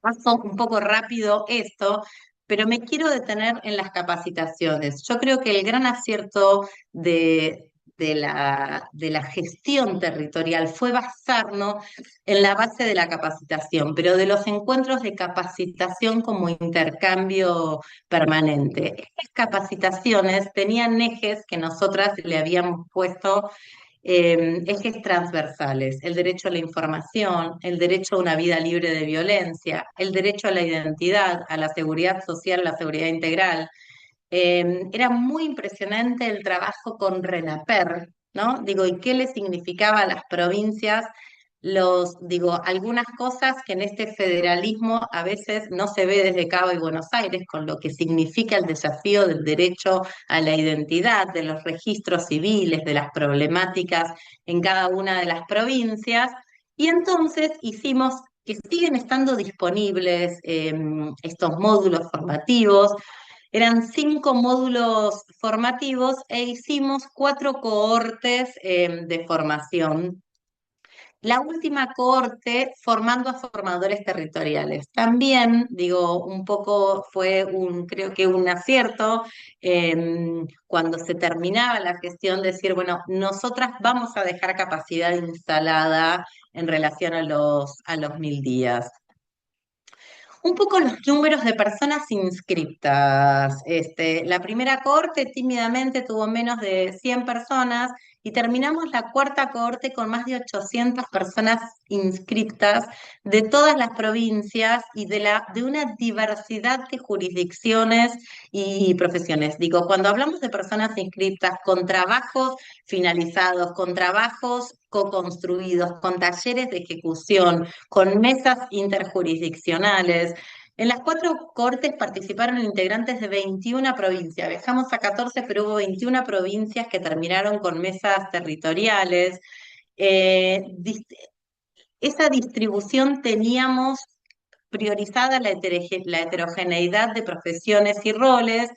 Paso un poco rápido esto, pero me quiero detener en las capacitaciones. Yo creo que el gran acierto de la gestión territorial fue basarnos en la base de la capacitación, pero de los encuentros de capacitación como intercambio permanente. Estas capacitaciones tenían ejes que nosotras le habíamos puesto, ejes transversales: el derecho a la información, el derecho a una vida libre de violencia, el derecho a la identidad, a la seguridad social, la seguridad integral. Era muy impresionante el trabajo con RENAPER, ¿no? Digo, ¿y qué le significaba a las provincias? Digo, algunas cosas que en este federalismo a veces no se ve desde Cabo y Buenos Aires, con lo que significa el desafío del derecho a la identidad, de los registros civiles, de las problemáticas en cada una de las provincias. Y entonces hicimos que siguen estando disponibles estos módulos formativos. Eran 5 módulos formativos e hicimos 4 cohortes de formación. La última cohorte formando a formadores territoriales. También, digo, un poco fue creo que un acierto, cuando se terminaba la gestión, decir, bueno, nosotras vamos a dejar capacidad instalada en relación a los 1000 días. Un poco los números de personas inscriptas. La primera cohorte tímidamente tuvo menos de 100 personas y terminamos la cuarta cohorte con más de 800 personas inscriptas de todas las provincias y de una diversidad de jurisdicciones y profesiones. Digo, cuando hablamos de personas inscriptas con trabajos finalizados, con trabajos co-construidos, con talleres de ejecución, con mesas interjurisdiccionales. En las 4 cortes participaron integrantes de 21 provincias. Viajamos a 14, pero hubo 21 provincias que terminaron con mesas territoriales. Esa distribución teníamos priorizada la heterogeneidad de profesiones y roles.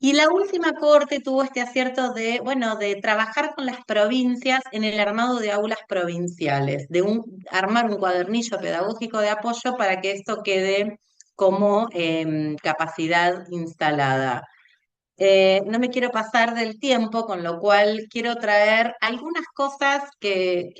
Y la última corte tuvo este acierto de, bueno, de trabajar con las provincias en el armado de aulas provinciales, de armar un cuadernillo pedagógico de apoyo para que esto quede como capacidad instalada. No me quiero pasar del tiempo, con lo cual quiero traer algunas cosas que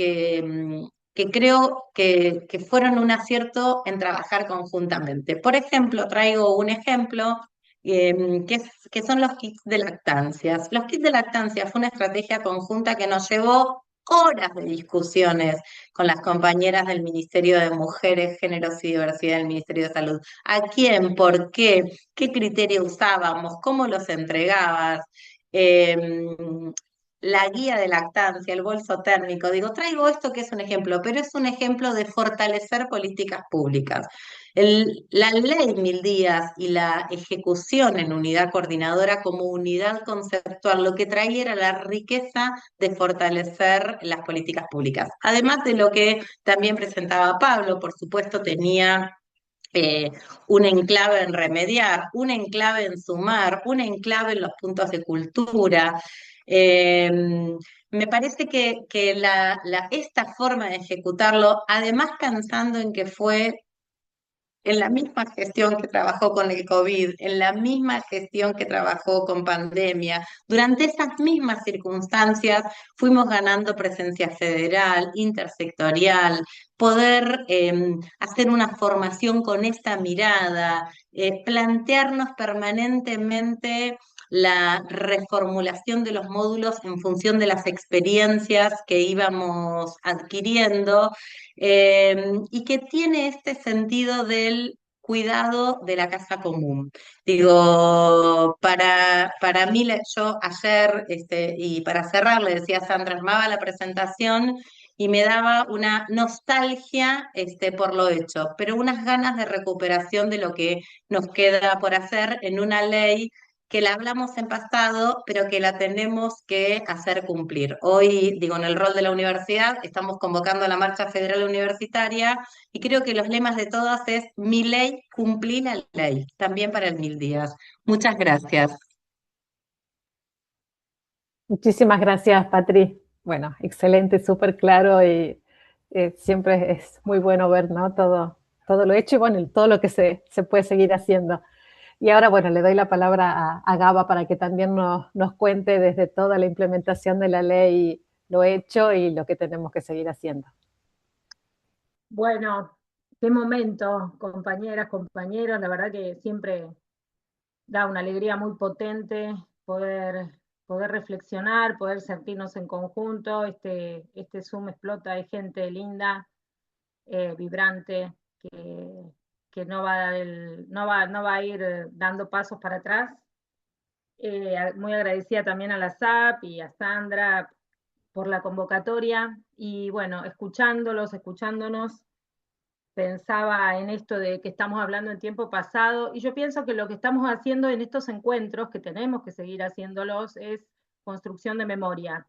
creo que fueron un acierto en trabajar conjuntamente. Por ejemplo, traigo un ejemplo, que son los kits de lactancias. Los kits de lactancia fue una estrategia conjunta que nos llevó horas de discusiones con las compañeras del Ministerio de Mujeres, Géneros y Diversidad del Ministerio de Salud. ¿A quién? ¿Por qué? ¿Qué criterio usábamos? ¿Cómo los entregabas? La guía de lactancia, el bolso térmico. Digo, traigo esto que es un ejemplo, pero es un ejemplo de fortalecer políticas públicas. La ley 1000 días y la ejecución en unidad coordinadora como unidad conceptual, lo que traía era la riqueza de fortalecer las políticas públicas. Además de lo que también presentaba Pablo, por supuesto, tenía eh, un enclave en remediar, un enclave en sumar, un enclave en los puntos de cultura. Eh, Me parece que esta forma de ejecutarlo, además pensando en que fue en la misma gestión que trabajó con el COVID, en la misma gestión que trabajó con pandemia, durante esas mismas circunstancias fuimos ganando presencia federal, intersectorial, poder hacer una formación con esta mirada, plantearnos permanentemente la reformulación de los módulos en función de las experiencias que íbamos adquiriendo, y que tiene este sentido del cuidado de la casa común. Digo, para mí, yo ayer, y para cerrar, le decía a Sandra, armaba la presentación y me daba una nostalgia, por lo hecho, pero unas ganas de recuperación de lo que nos queda por hacer en una ley que la hablamos en pasado, pero que la tenemos que hacer cumplir. Hoy, digo, en el rol de la universidad, estamos convocando a la Marcha Federal Universitaria y creo que los lemas de todas es mi ley, cumplí la ley, también para el 1000 días. Muchas gracias. Muchísimas gracias, Patri. Bueno, excelente, súper claro y siempre es muy bueno ver, ¿no? Todo lo hecho y bueno, todo lo que se puede seguir haciendo. Y ahora, bueno, le doy la palabra a Gaba para que también nos cuente desde toda la implementación de la ley lo hecho y lo que tenemos que seguir haciendo. Bueno, qué momento, compañeras, compañeros, la verdad que siempre da una alegría muy potente poder reflexionar, poder sentirnos en conjunto. Este Zoom explota de gente linda, vibrante, que no va a ir dando pasos para atrás. Muy agradecida también a la SAP y a Sandra por la convocatoria. Y bueno, escuchándonos, pensaba en esto de que estamos hablando en tiempo pasado, y yo pienso que lo que estamos haciendo en estos encuentros, que tenemos que seguir haciéndolos, es construcción de memoria,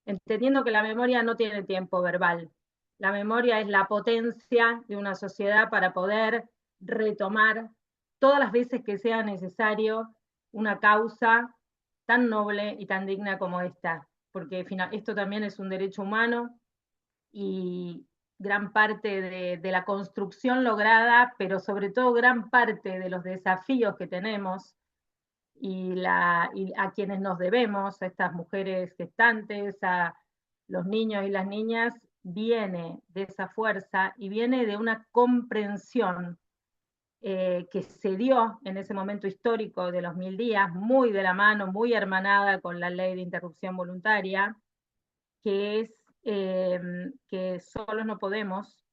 entendiendo que la memoria no tiene tiempo verbal. La memoria es la potencia de una sociedad para poder retomar todas las veces que sea necesario una causa tan noble y tan digna como esta, porque esto también es un derecho humano y gran parte de la construcción lograda, pero sobre todo gran parte de los desafíos que tenemos y a quienes nos debemos, a estas mujeres gestantes, a los niños y las niñas, viene de esa fuerza y viene de una comprensión que se dio en ese momento histórico de los 1000 días, muy de la mano, muy hermanada con la ley de interrupción voluntaria, que es que solos no podemos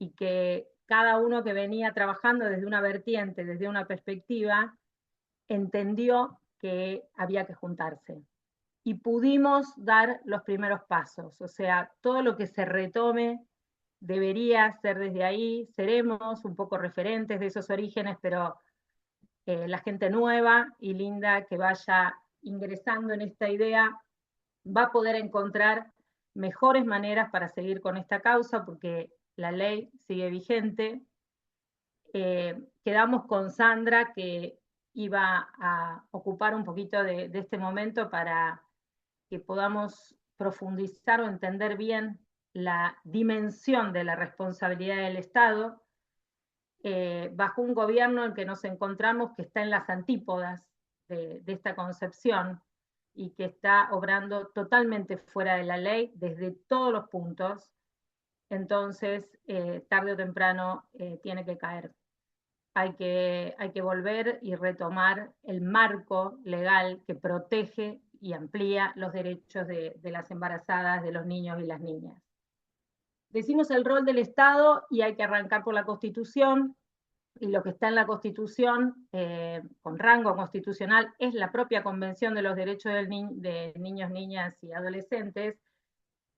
y que cada uno que venía trabajando desde una vertiente, desde una perspectiva, entendió que había que juntarse. Y pudimos dar los primeros pasos, o sea, todo lo que se retome debería ser desde ahí, seremos un poco referentes de esos orígenes, pero la gente nueva y linda que vaya ingresando en esta idea va a poder encontrar mejores maneras para seguir con esta causa, porque la ley sigue vigente. Quedamos con Sandra, que iba a ocupar un poquito de este momento para que podamos profundizar o entender bien la dimensión de la responsabilidad del Estado, bajo un gobierno en que nos encontramos que está en las antípodas de esta concepción y que está obrando totalmente fuera de la ley desde todos los puntos. Entonces, tarde o temprano tiene que caer. Hay que volver y retomar el marco legal que protege y amplía los derechos de las embarazadas, de los niños y las niñas. Decimos el rol del Estado y hay que arrancar por la Constitución, y lo que está en la Constitución, con rango constitucional, es la propia Convención de los Derechos de Niños, Niñas y Adolescentes,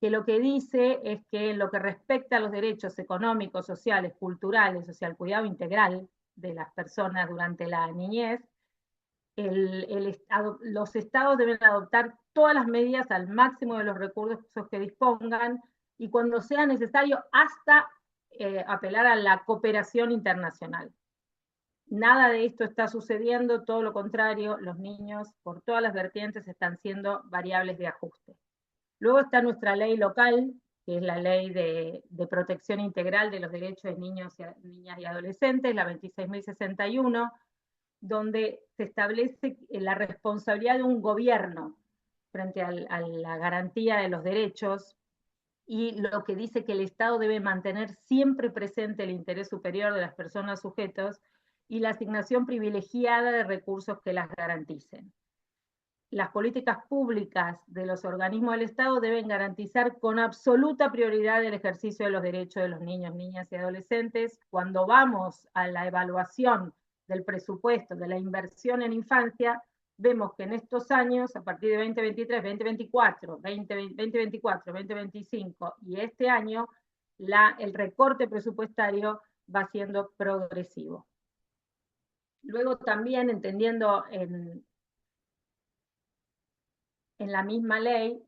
que lo que dice es que en lo que respecta a los derechos económicos, sociales, culturales, o sea, el cuidado integral de las personas durante la niñez, los estados deben adoptar todas las medidas al máximo de los recursos que dispongan y cuando sea necesario hasta apelar a la cooperación internacional. Nada de esto está sucediendo, todo lo contrario, los niños por todas las vertientes están siendo variables de ajuste. Luego está nuestra ley local, que es la ley de protección integral de los derechos de niños, niñas y adolescentes, la 26.061, donde se establece la responsabilidad de un gobierno frente a la garantía de los derechos, y lo que dice que el Estado debe mantener siempre presente el interés superior de las personas sujetos y la asignación privilegiada de recursos que las garanticen. Las políticas públicas de los organismos del Estado deben garantizar con absoluta prioridad el ejercicio de los derechos de los niños, niñas y adolescentes. Cuando vamos a la evaluación del presupuesto, de la inversión en infancia, vemos que en estos años, a partir de 2023, 2024, 2024, 2025 y este año, el recorte presupuestario va siendo progresivo. Luego también, entendiendo en la misma ley,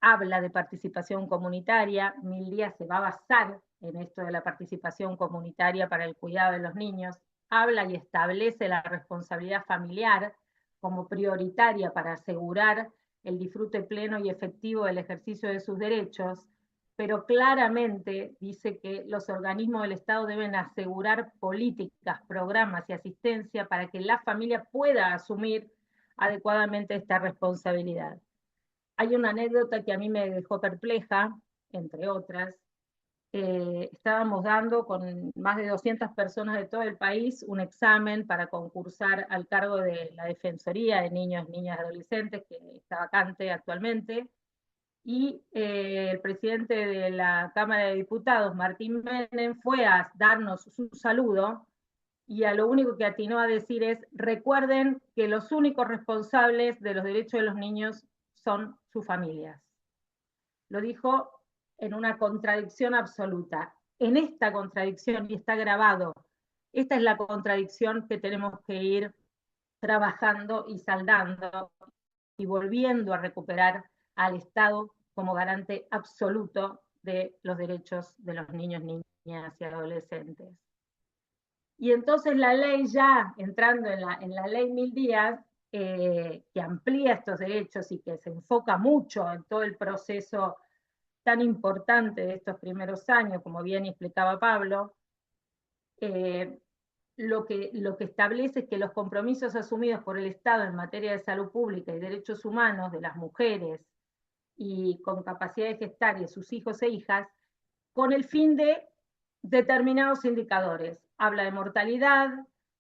habla de participación comunitaria. 1000 días se va a basar en esto de la participación comunitaria para el cuidado de los niños. Habla y establece la responsabilidad familiar como prioritaria para asegurar el disfrute pleno y efectivo del ejercicio de sus derechos, pero claramente dice que los organismos del Estado deben asegurar políticas, programas y asistencia para que la familia pueda asumir adecuadamente esta responsabilidad. Hay una anécdota que a mí me dejó perpleja, entre otras. Estábamos dando con más de 200 personas de todo el país un examen para concursar al cargo de la Defensoría de Niños, Niñas y Adolescentes, que está vacante actualmente, y el presidente de la Cámara de Diputados, Martín Menem, fue a darnos su saludo, y a lo único que atinó a decir es: recuerden que los únicos responsables de los derechos de los niños son sus familias. Lo dijo en una contradicción absoluta. En esta contradicción, y está grabado, esta es la contradicción que tenemos que ir trabajando y saldando y volviendo a recuperar al Estado como garante absoluto de los derechos de los niños, niñas y adolescentes. Y entonces la ley, ya entrando en la ley 1000 días, que amplía estos derechos y que se enfoca mucho en todo el proceso tan importante de estos primeros años, como bien explicaba Pablo, lo que establece es que los compromisos asumidos por el Estado en materia de salud pública y derechos humanos de las mujeres y con capacidad de gestar y de sus hijos e hijas, con el fin de determinados indicadores. Habla de mortalidad,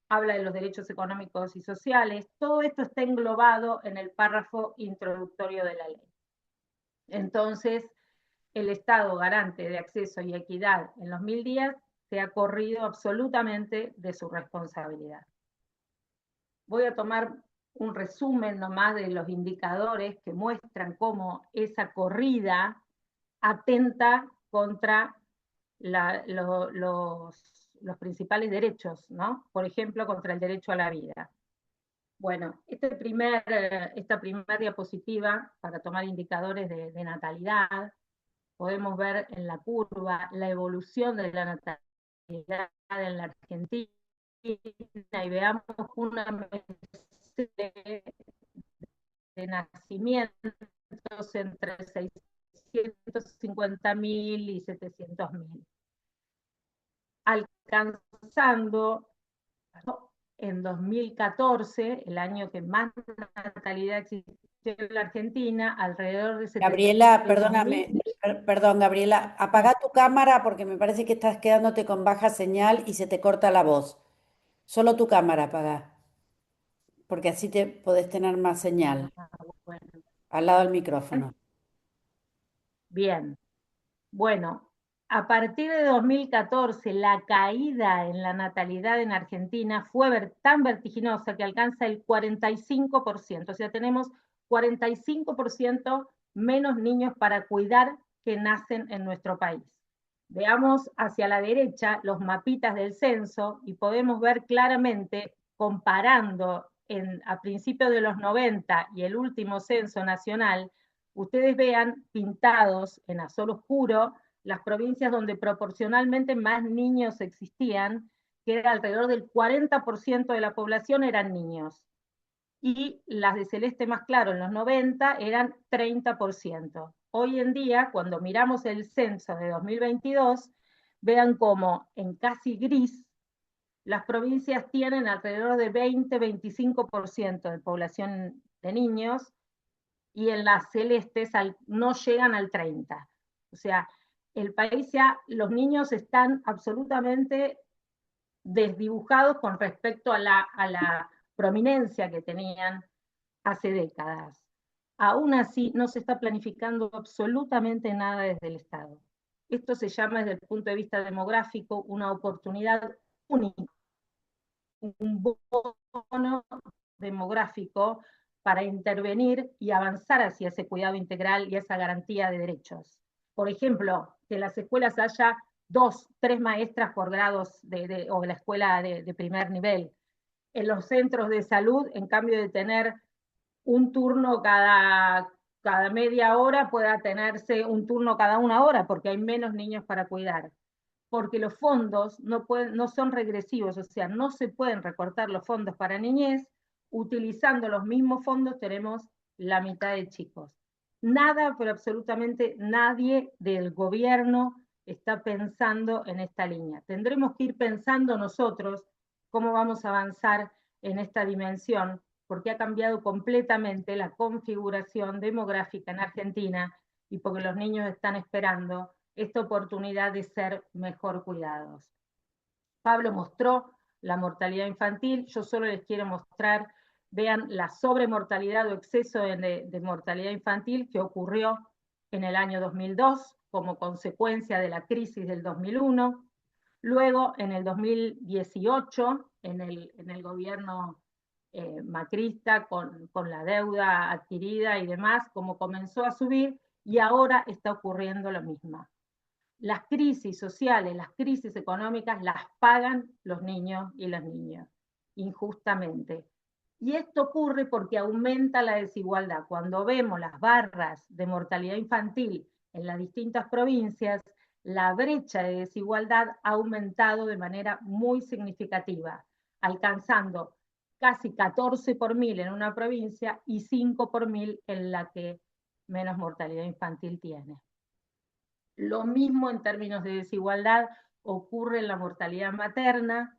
habla de los derechos económicos y sociales, todo esto está englobado en el párrafo introductorio de la ley. Entonces, el Estado garante de acceso y equidad en los 1000 días se ha corrido absolutamente de su responsabilidad. Voy a tomar un resumen nomás de los indicadores que muestran cómo esa corrida atenta contra los principales derechos, ¿no? Por ejemplo, contra el derecho a la vida. Bueno, esta primer diapositiva, para tomar indicadores de natalidad, podemos ver en la curva la evolución de la natalidad en la Argentina, y veamos una de nacimientos entre 650.000 y 700.000, alcanzando en 2014, el año que más natalidad existió en la Argentina, alrededor de 700.000. Gabriela, perdóname, perdón, Gabriela, apaga tu cámara porque me parece que estás quedándote con baja señal y se te corta la voz. Solo tu cámara apaga, porque así te podés tener más señal Bueno, al lado del micrófono. bien. Bueno, a partir de 2014, la caída en la natalidad en Argentina fue tan vertiginosa que alcanza el 45%. O sea, tenemos 45% menos niños para cuidar que nacen en nuestro país. Veamos hacia la derecha los mapitas del censo y podemos ver claramente, comparando a principios de los 90 y el último censo nacional, ustedes vean pintados en azul oscuro las provincias donde proporcionalmente más niños existían, que era alrededor del 40% de la población eran niños. Y las de celeste más claro en los 90 eran 30%. Hoy en día, cuando miramos el censo de 2022, vean cómo en casi gris las provincias tienen alrededor de 20-25% de población de niños y en las celestes no llegan al 30%. O sea, el país ya, los niños están absolutamente desdibujados con respecto a la prominencia que tenían hace décadas. Aún así, no se está planificando absolutamente nada desde el Estado. Esto se llama, desde el punto de vista demográfico, una oportunidad única, un bono demográfico para intervenir y avanzar hacia ese cuidado integral y esa garantía de derechos. Por ejemplo, que en las escuelas haya 2, 3 maestras por grados o la escuela de primer nivel. En los centros de salud, en cambio de tener un turno cada media hora, pueda tenerse un turno cada 1 hora, porque hay menos niños para cuidar. Porque los fondos no son regresivos, o sea, no se pueden recortar los fondos para niñez. Utilizando los mismos fondos tenemos la mitad de chicos. Nada, pero absolutamente nadie del gobierno está pensando en esta línea. Tendremos que ir pensando nosotros cómo vamos a avanzar en esta dimensión, porque ha cambiado completamente la configuración demográfica en Argentina y porque los niños están esperando esta oportunidad de ser mejor cuidados. Pablo mostró la mortalidad infantil, yo solo les quiero mostrar, vean la sobremortalidad o exceso de mortalidad infantil que ocurrió en el año 2002 como consecuencia de la crisis del 2001, luego en el 2018, en el gobierno macrista, con la deuda adquirida y demás, como comenzó a subir, y ahora está ocurriendo lo mismo. Las crisis sociales, las crisis económicas las pagan los niños y las niñas, injustamente. Y esto ocurre porque aumenta la desigualdad. Cuando vemos las barras de mortalidad infantil en las distintas provincias, la brecha de desigualdad ha aumentado de manera muy significativa, alcanzando casi 14 por mil en una provincia y 5 por mil en la que menos mortalidad infantil tiene. Lo mismo en términos de desigualdad ocurre en la mortalidad materna,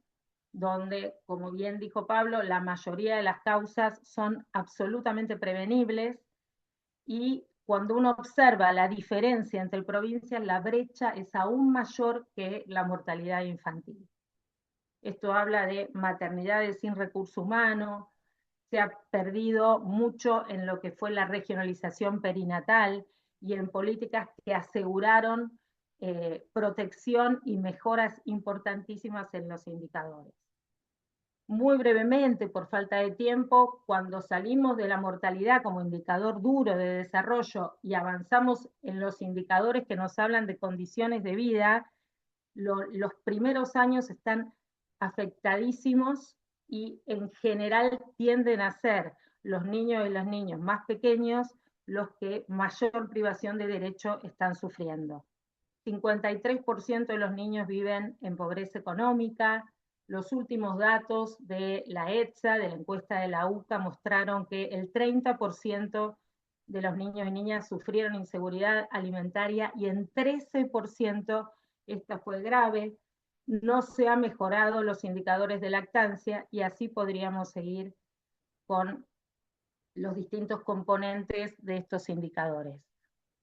donde, como bien dijo Pablo, la mayoría de las causas son absolutamente prevenibles y cuando uno observa la diferencia entre provincias, la brecha es aún mayor que la mortalidad infantil. Esto habla de maternidades sin recurso humano, se ha perdido mucho en lo que fue la regionalización perinatal y en políticas que aseguraron protección y mejoras importantísimas en los indicadores. Muy brevemente, por falta de tiempo, cuando salimos de la mortalidad como indicador duro de desarrollo y avanzamos en los indicadores que nos hablan de condiciones de vida, los primeros años están afectadísimos y en general tienden a ser los niños y las niñas más pequeños los que mayor privación de derecho están sufriendo. 53% de los niños viven en pobreza económica. Los últimos datos de la ETSA, de la encuesta de la UCA, mostraron que el 30% de los niños y niñas sufrieron inseguridad alimentaria y en 13% esta fue grave. No se han mejorado los indicadores de lactancia y así podríamos seguir con los distintos componentes de estos indicadores.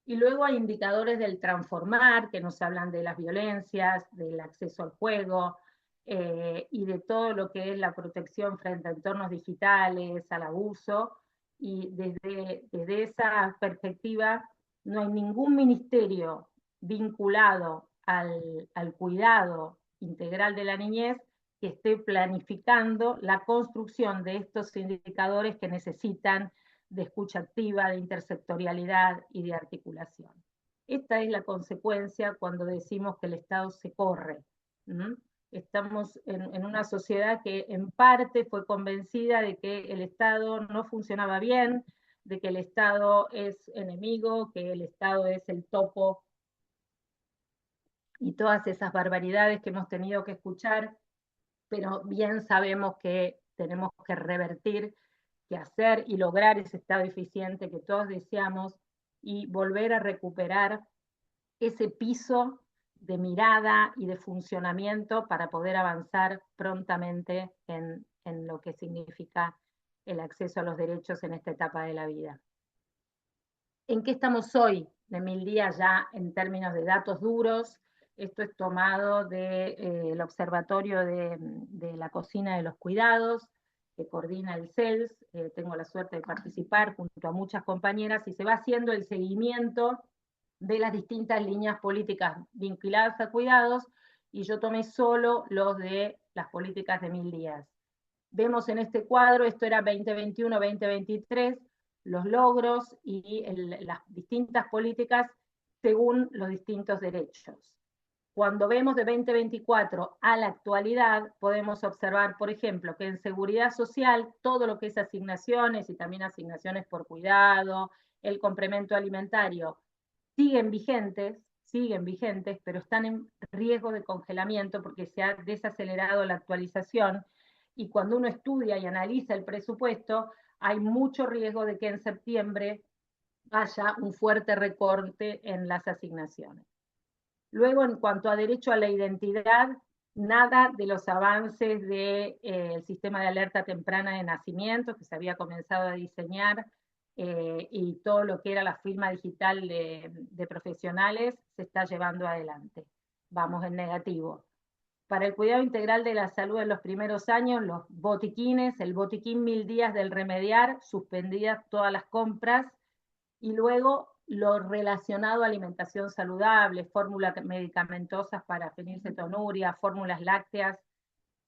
Y luego hay indicadores del transformar, que nos hablan de las violencias, del acceso al juego, y de todo lo que es la protección frente a entornos digitales, al abuso. Y desde esa perspectiva, no hay ningún ministerio vinculado al cuidado integral de la niñez que esté planificando la construcción de estos indicadores que necesitan de escucha activa, de intersectorialidad y de articulación. Esta es la consecuencia cuando decimos que el Estado se corre. Estamos en una sociedad que en parte fue convencida de que el Estado no funcionaba bien, de que el Estado es enemigo, que el Estado es el topo y todas esas barbaridades que hemos tenido que escuchar, pero bien sabemos que tenemos que revertir, que hacer y lograr ese estado eficiente que todos deseamos y volver a recuperar ese piso de mirada y de funcionamiento para poder avanzar prontamente en lo que significa el acceso a los derechos en esta etapa de la vida. ¿En qué estamos hoy? De 1000 días ya en términos de datos duros. Esto es tomado del Observatorio de la Cocina de los Cuidados, que coordina el CELS. Tengo la suerte de participar junto a muchas compañeras y se va haciendo el seguimiento de las distintas líneas políticas vinculadas a cuidados, y yo tomé solo los de las políticas de 1000 días. Vemos en este cuadro, esto era 2021-2023, los logros y las distintas políticas según los distintos derechos. Cuando vemos de 2024 a la actualidad, podemos observar, por ejemplo, que en seguridad social, todo lo que es asignaciones y también asignaciones por cuidado, el complemento alimentario, siguen vigentes, pero están en riesgo de congelamiento porque se ha desacelerado la actualización, y cuando uno estudia y analiza el presupuesto, hay mucho riesgo de que en septiembre haya un fuerte recorte en las asignaciones. Luego, en cuanto a derecho a la identidad, nada de los avances del sistema de alerta temprana de nacimiento que se había comenzado a diseñar, y todo lo que era la firma digital de profesionales se está llevando adelante. Vamos en negativo. Para el cuidado integral de la salud en los primeros años, los botiquines, el botiquín 1000 días del remediar, suspendidas todas las compras, y luego lo relacionado a alimentación saludable, fórmulas medicamentosas para fenilcetonuria, fórmulas lácteas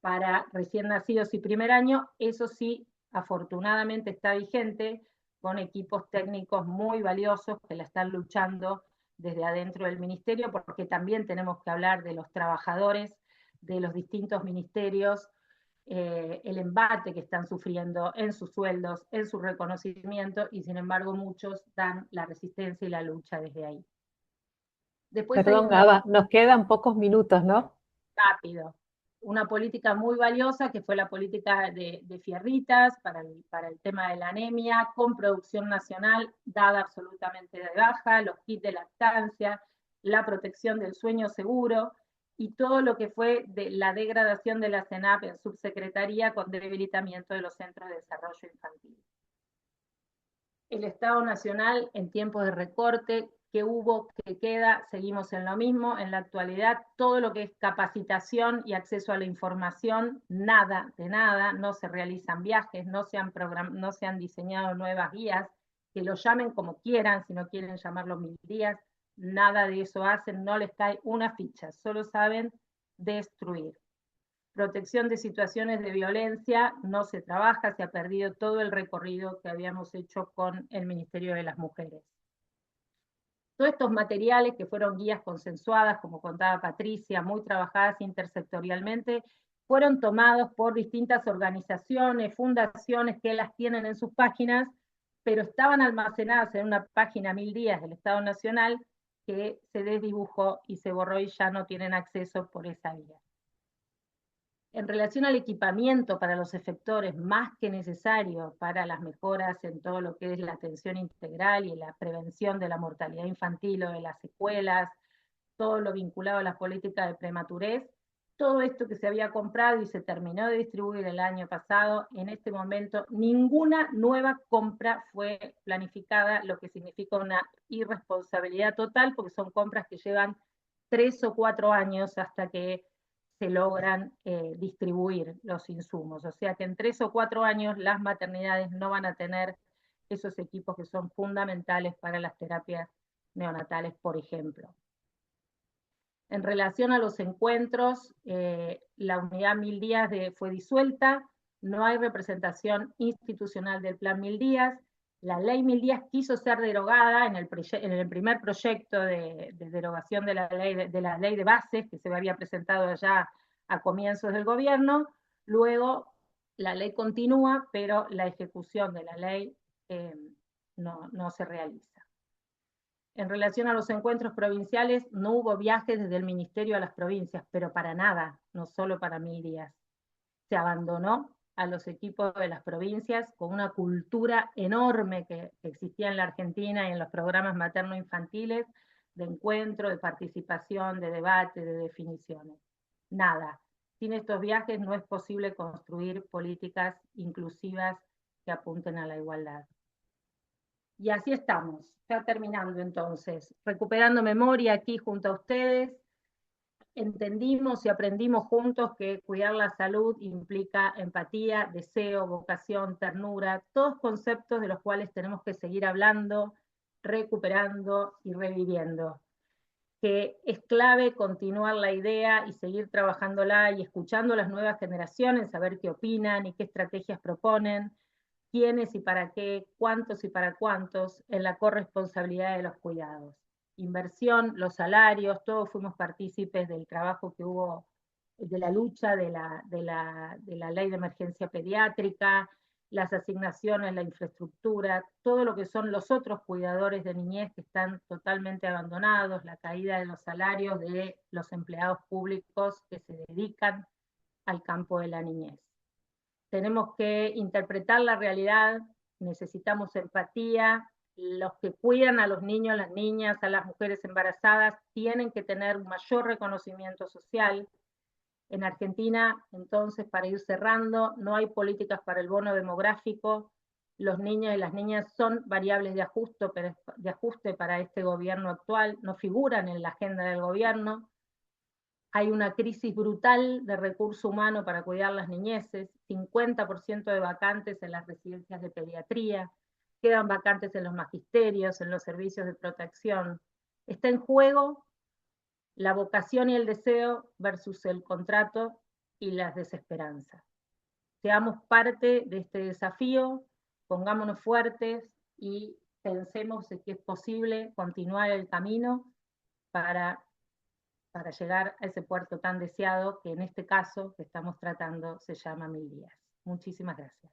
para recién nacidos y primer año, eso sí, afortunadamente está vigente, con equipos técnicos muy valiosos que la están luchando desde adentro del ministerio, porque también tenemos que hablar de los trabajadores de los distintos ministerios, el embate que están sufriendo en sus sueldos, en su reconocimiento, y sin embargo muchos dan la resistencia y la lucha desde ahí. Después hay Perdón, Ava, nos quedan pocos minutos, ¿no? rápido. Una política muy valiosa que fue la política de fierritas para el tema de la anemia, con producción nacional dada absolutamente de baja, los kits de lactancia, la protección del sueño seguro y todo lo que fue de la degradación de la CENAP en subsecretaría con debilitamiento de los centros de desarrollo infantil. El Estado Nacional en tiempos de recorte, que hubo, que queda, seguimos en lo mismo. En la actualidad, todo lo que es capacitación y acceso a la información, nada de nada, no se realizan viajes, no se han diseñado nuevas guías, que lo llamen como quieran, si no quieren llamarlo 1000 días, nada de eso hacen, no les cae una ficha, solo saben destruir. Protección de situaciones de violencia, no se trabaja, se ha perdido todo el recorrido que habíamos hecho con el Ministerio de las Mujeres. Todos estos materiales que fueron guías consensuadas, como contaba Patricia, muy trabajadas intersectorialmente, fueron tomados por distintas organizaciones, fundaciones que las tienen en sus páginas, pero estaban almacenadas en una página 1000 días del Estado Nacional que se desdibujó y se borró y ya no tienen acceso por esa vía. En relación al equipamiento para los efectores, más que necesario para las mejoras en todo lo que es la atención integral y la prevención de la mortalidad infantil o de las secuelas, todo lo vinculado a las políticas de prematurez, todo esto que se había comprado y se terminó de distribuir el año pasado, en este momento ninguna nueva compra fue planificada, lo que significa una irresponsabilidad total, porque son compras que llevan 3 o 4 años hasta que se logran distribuir los insumos. O sea que en 3 o 4 años las maternidades no van a tener esos equipos que son fundamentales para las terapias neonatales, por ejemplo. En relación a los encuentros, la unidad 1000 días fue disuelta, no hay representación institucional del plan 1000 días, la ley 1000 días quiso ser derogada en el primer proyecto de derogación de la ley de bases que se había presentado allá a comienzos del gobierno. Luego la ley continúa, pero la ejecución de la ley no se realiza. En relación a los encuentros provinciales, no hubo viajes desde el Ministerio a las provincias, pero para nada, no solo para Mil Días. Se abandonó a los equipos de las provincias con una cultura enorme que existía en la Argentina y en los programas materno-infantiles, de encuentro, de participación, de debate, de definiciones. Nada. Sin estos viajes no es posible construir políticas inclusivas que apunten a la igualdad. Y así estamos, ya terminando entonces, recuperando memoria aquí junto a ustedes. Entendimos y aprendimos juntos que cuidar la salud implica empatía, deseo, vocación, ternura, todos conceptos de los cuales tenemos que seguir hablando, recuperando y reviviendo. Que es clave continuar la idea y seguir trabajándola y escuchando a las nuevas generaciones, saber qué opinan y qué estrategias proponen, quiénes y para qué, cuántos y para cuántos, en la corresponsabilidad de los cuidados. Inversión, los salarios, todos fuimos partícipes del trabajo que hubo, de la lucha de la ley de emergencia pediátrica, las asignaciones, la infraestructura, todo lo que son los otros cuidadores de niñez que están totalmente abandonados, la caída de los salarios de los empleados públicos que se dedican al campo de la niñez. Tenemos que interpretar la realidad, necesitamos empatía, los que cuidan a los niños, las niñas, a las mujeres embarazadas, tienen que tener un mayor reconocimiento social. En Argentina, entonces, para ir cerrando, no hay políticas para el bono demográfico, los niños y las niñas son variables de ajuste para este gobierno actual, no figuran en la agenda del gobierno. Hay una crisis brutal de recurso humano para cuidar las niñeces, 50% de vacantes en las residencias de pediatría, quedan vacantes en los magisterios, en los servicios de protección. Está en juego la vocación y el deseo versus el contrato y las desesperanzas. Seamos parte de este desafío, pongámonos fuertes y pensemos en que es posible continuar el camino para llegar a ese puerto tan deseado que en este caso que estamos tratando se llama Mil Días. Muchísimas gracias.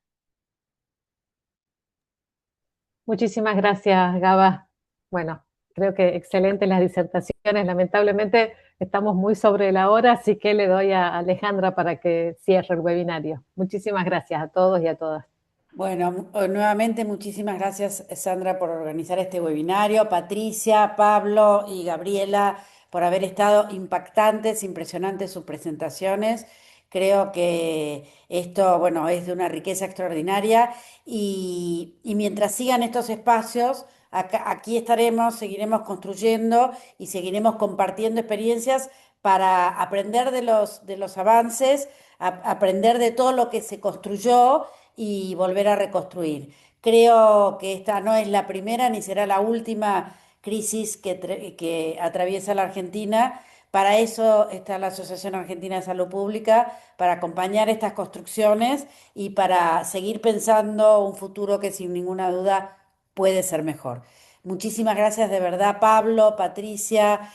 Muchísimas gracias, Gaba. Bueno, creo que excelentes las disertaciones. Lamentablemente estamos muy sobre la hora, así que le doy a Alejandra para que cierre el webinario. Muchísimas gracias a todos y a todas. Bueno, nuevamente muchísimas gracias, Sandra, por organizar este webinario, Patricia, Pablo y Gabriela por haber estado impactantes, impresionantes sus presentaciones. Creo que esto, bueno, es de una riqueza extraordinaria y mientras sigan estos espacios, aquí estaremos, seguiremos construyendo y seguiremos compartiendo experiencias para aprender de los avances, aprender de todo lo que se construyó y volver a reconstruir. Creo que esta no es la primera ni será la última crisis que atraviesa la Argentina. Para eso está la Asociación Argentina de Salud Pública, para acompañar estas construcciones y para seguir pensando un futuro que sin ninguna duda puede ser mejor. Muchísimas gracias de verdad, Pablo, Patricia,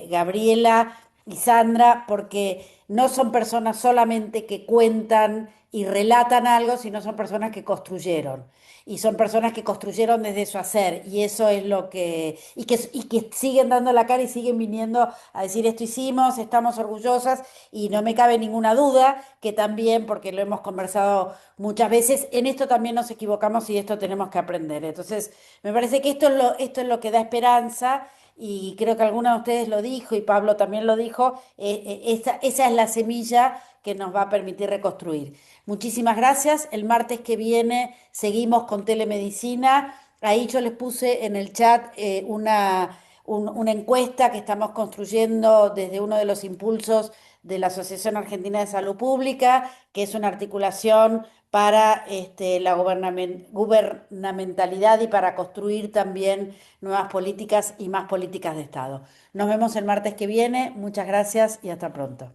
Gabriela y Sandra, porque no son personas solamente que cuentan y relatan algo, sino son personas que construyeron. Y son personas que construyeron desde su hacer. Y eso es lo y que siguen dando la cara y siguen viniendo a decir esto hicimos, estamos orgullosas. Y no me cabe ninguna duda que también, porque lo hemos conversado muchas veces, en esto también nos equivocamos y esto tenemos que aprender. Entonces, me parece que esto es lo que da esperanza y creo que alguna de ustedes lo dijo y Pablo también lo dijo, esa es la semilla que nos va a permitir reconstruir. Muchísimas gracias. El martes que viene seguimos con telemedicina. Ahí yo les puse en el chat una encuesta que estamos construyendo desde uno de los impulsos de la Asociación Argentina de Salud Pública, que es una articulación para la gubernamentalidad y para construir también nuevas políticas y más políticas de Estado. Nos vemos el martes que viene. Muchas gracias y hasta pronto.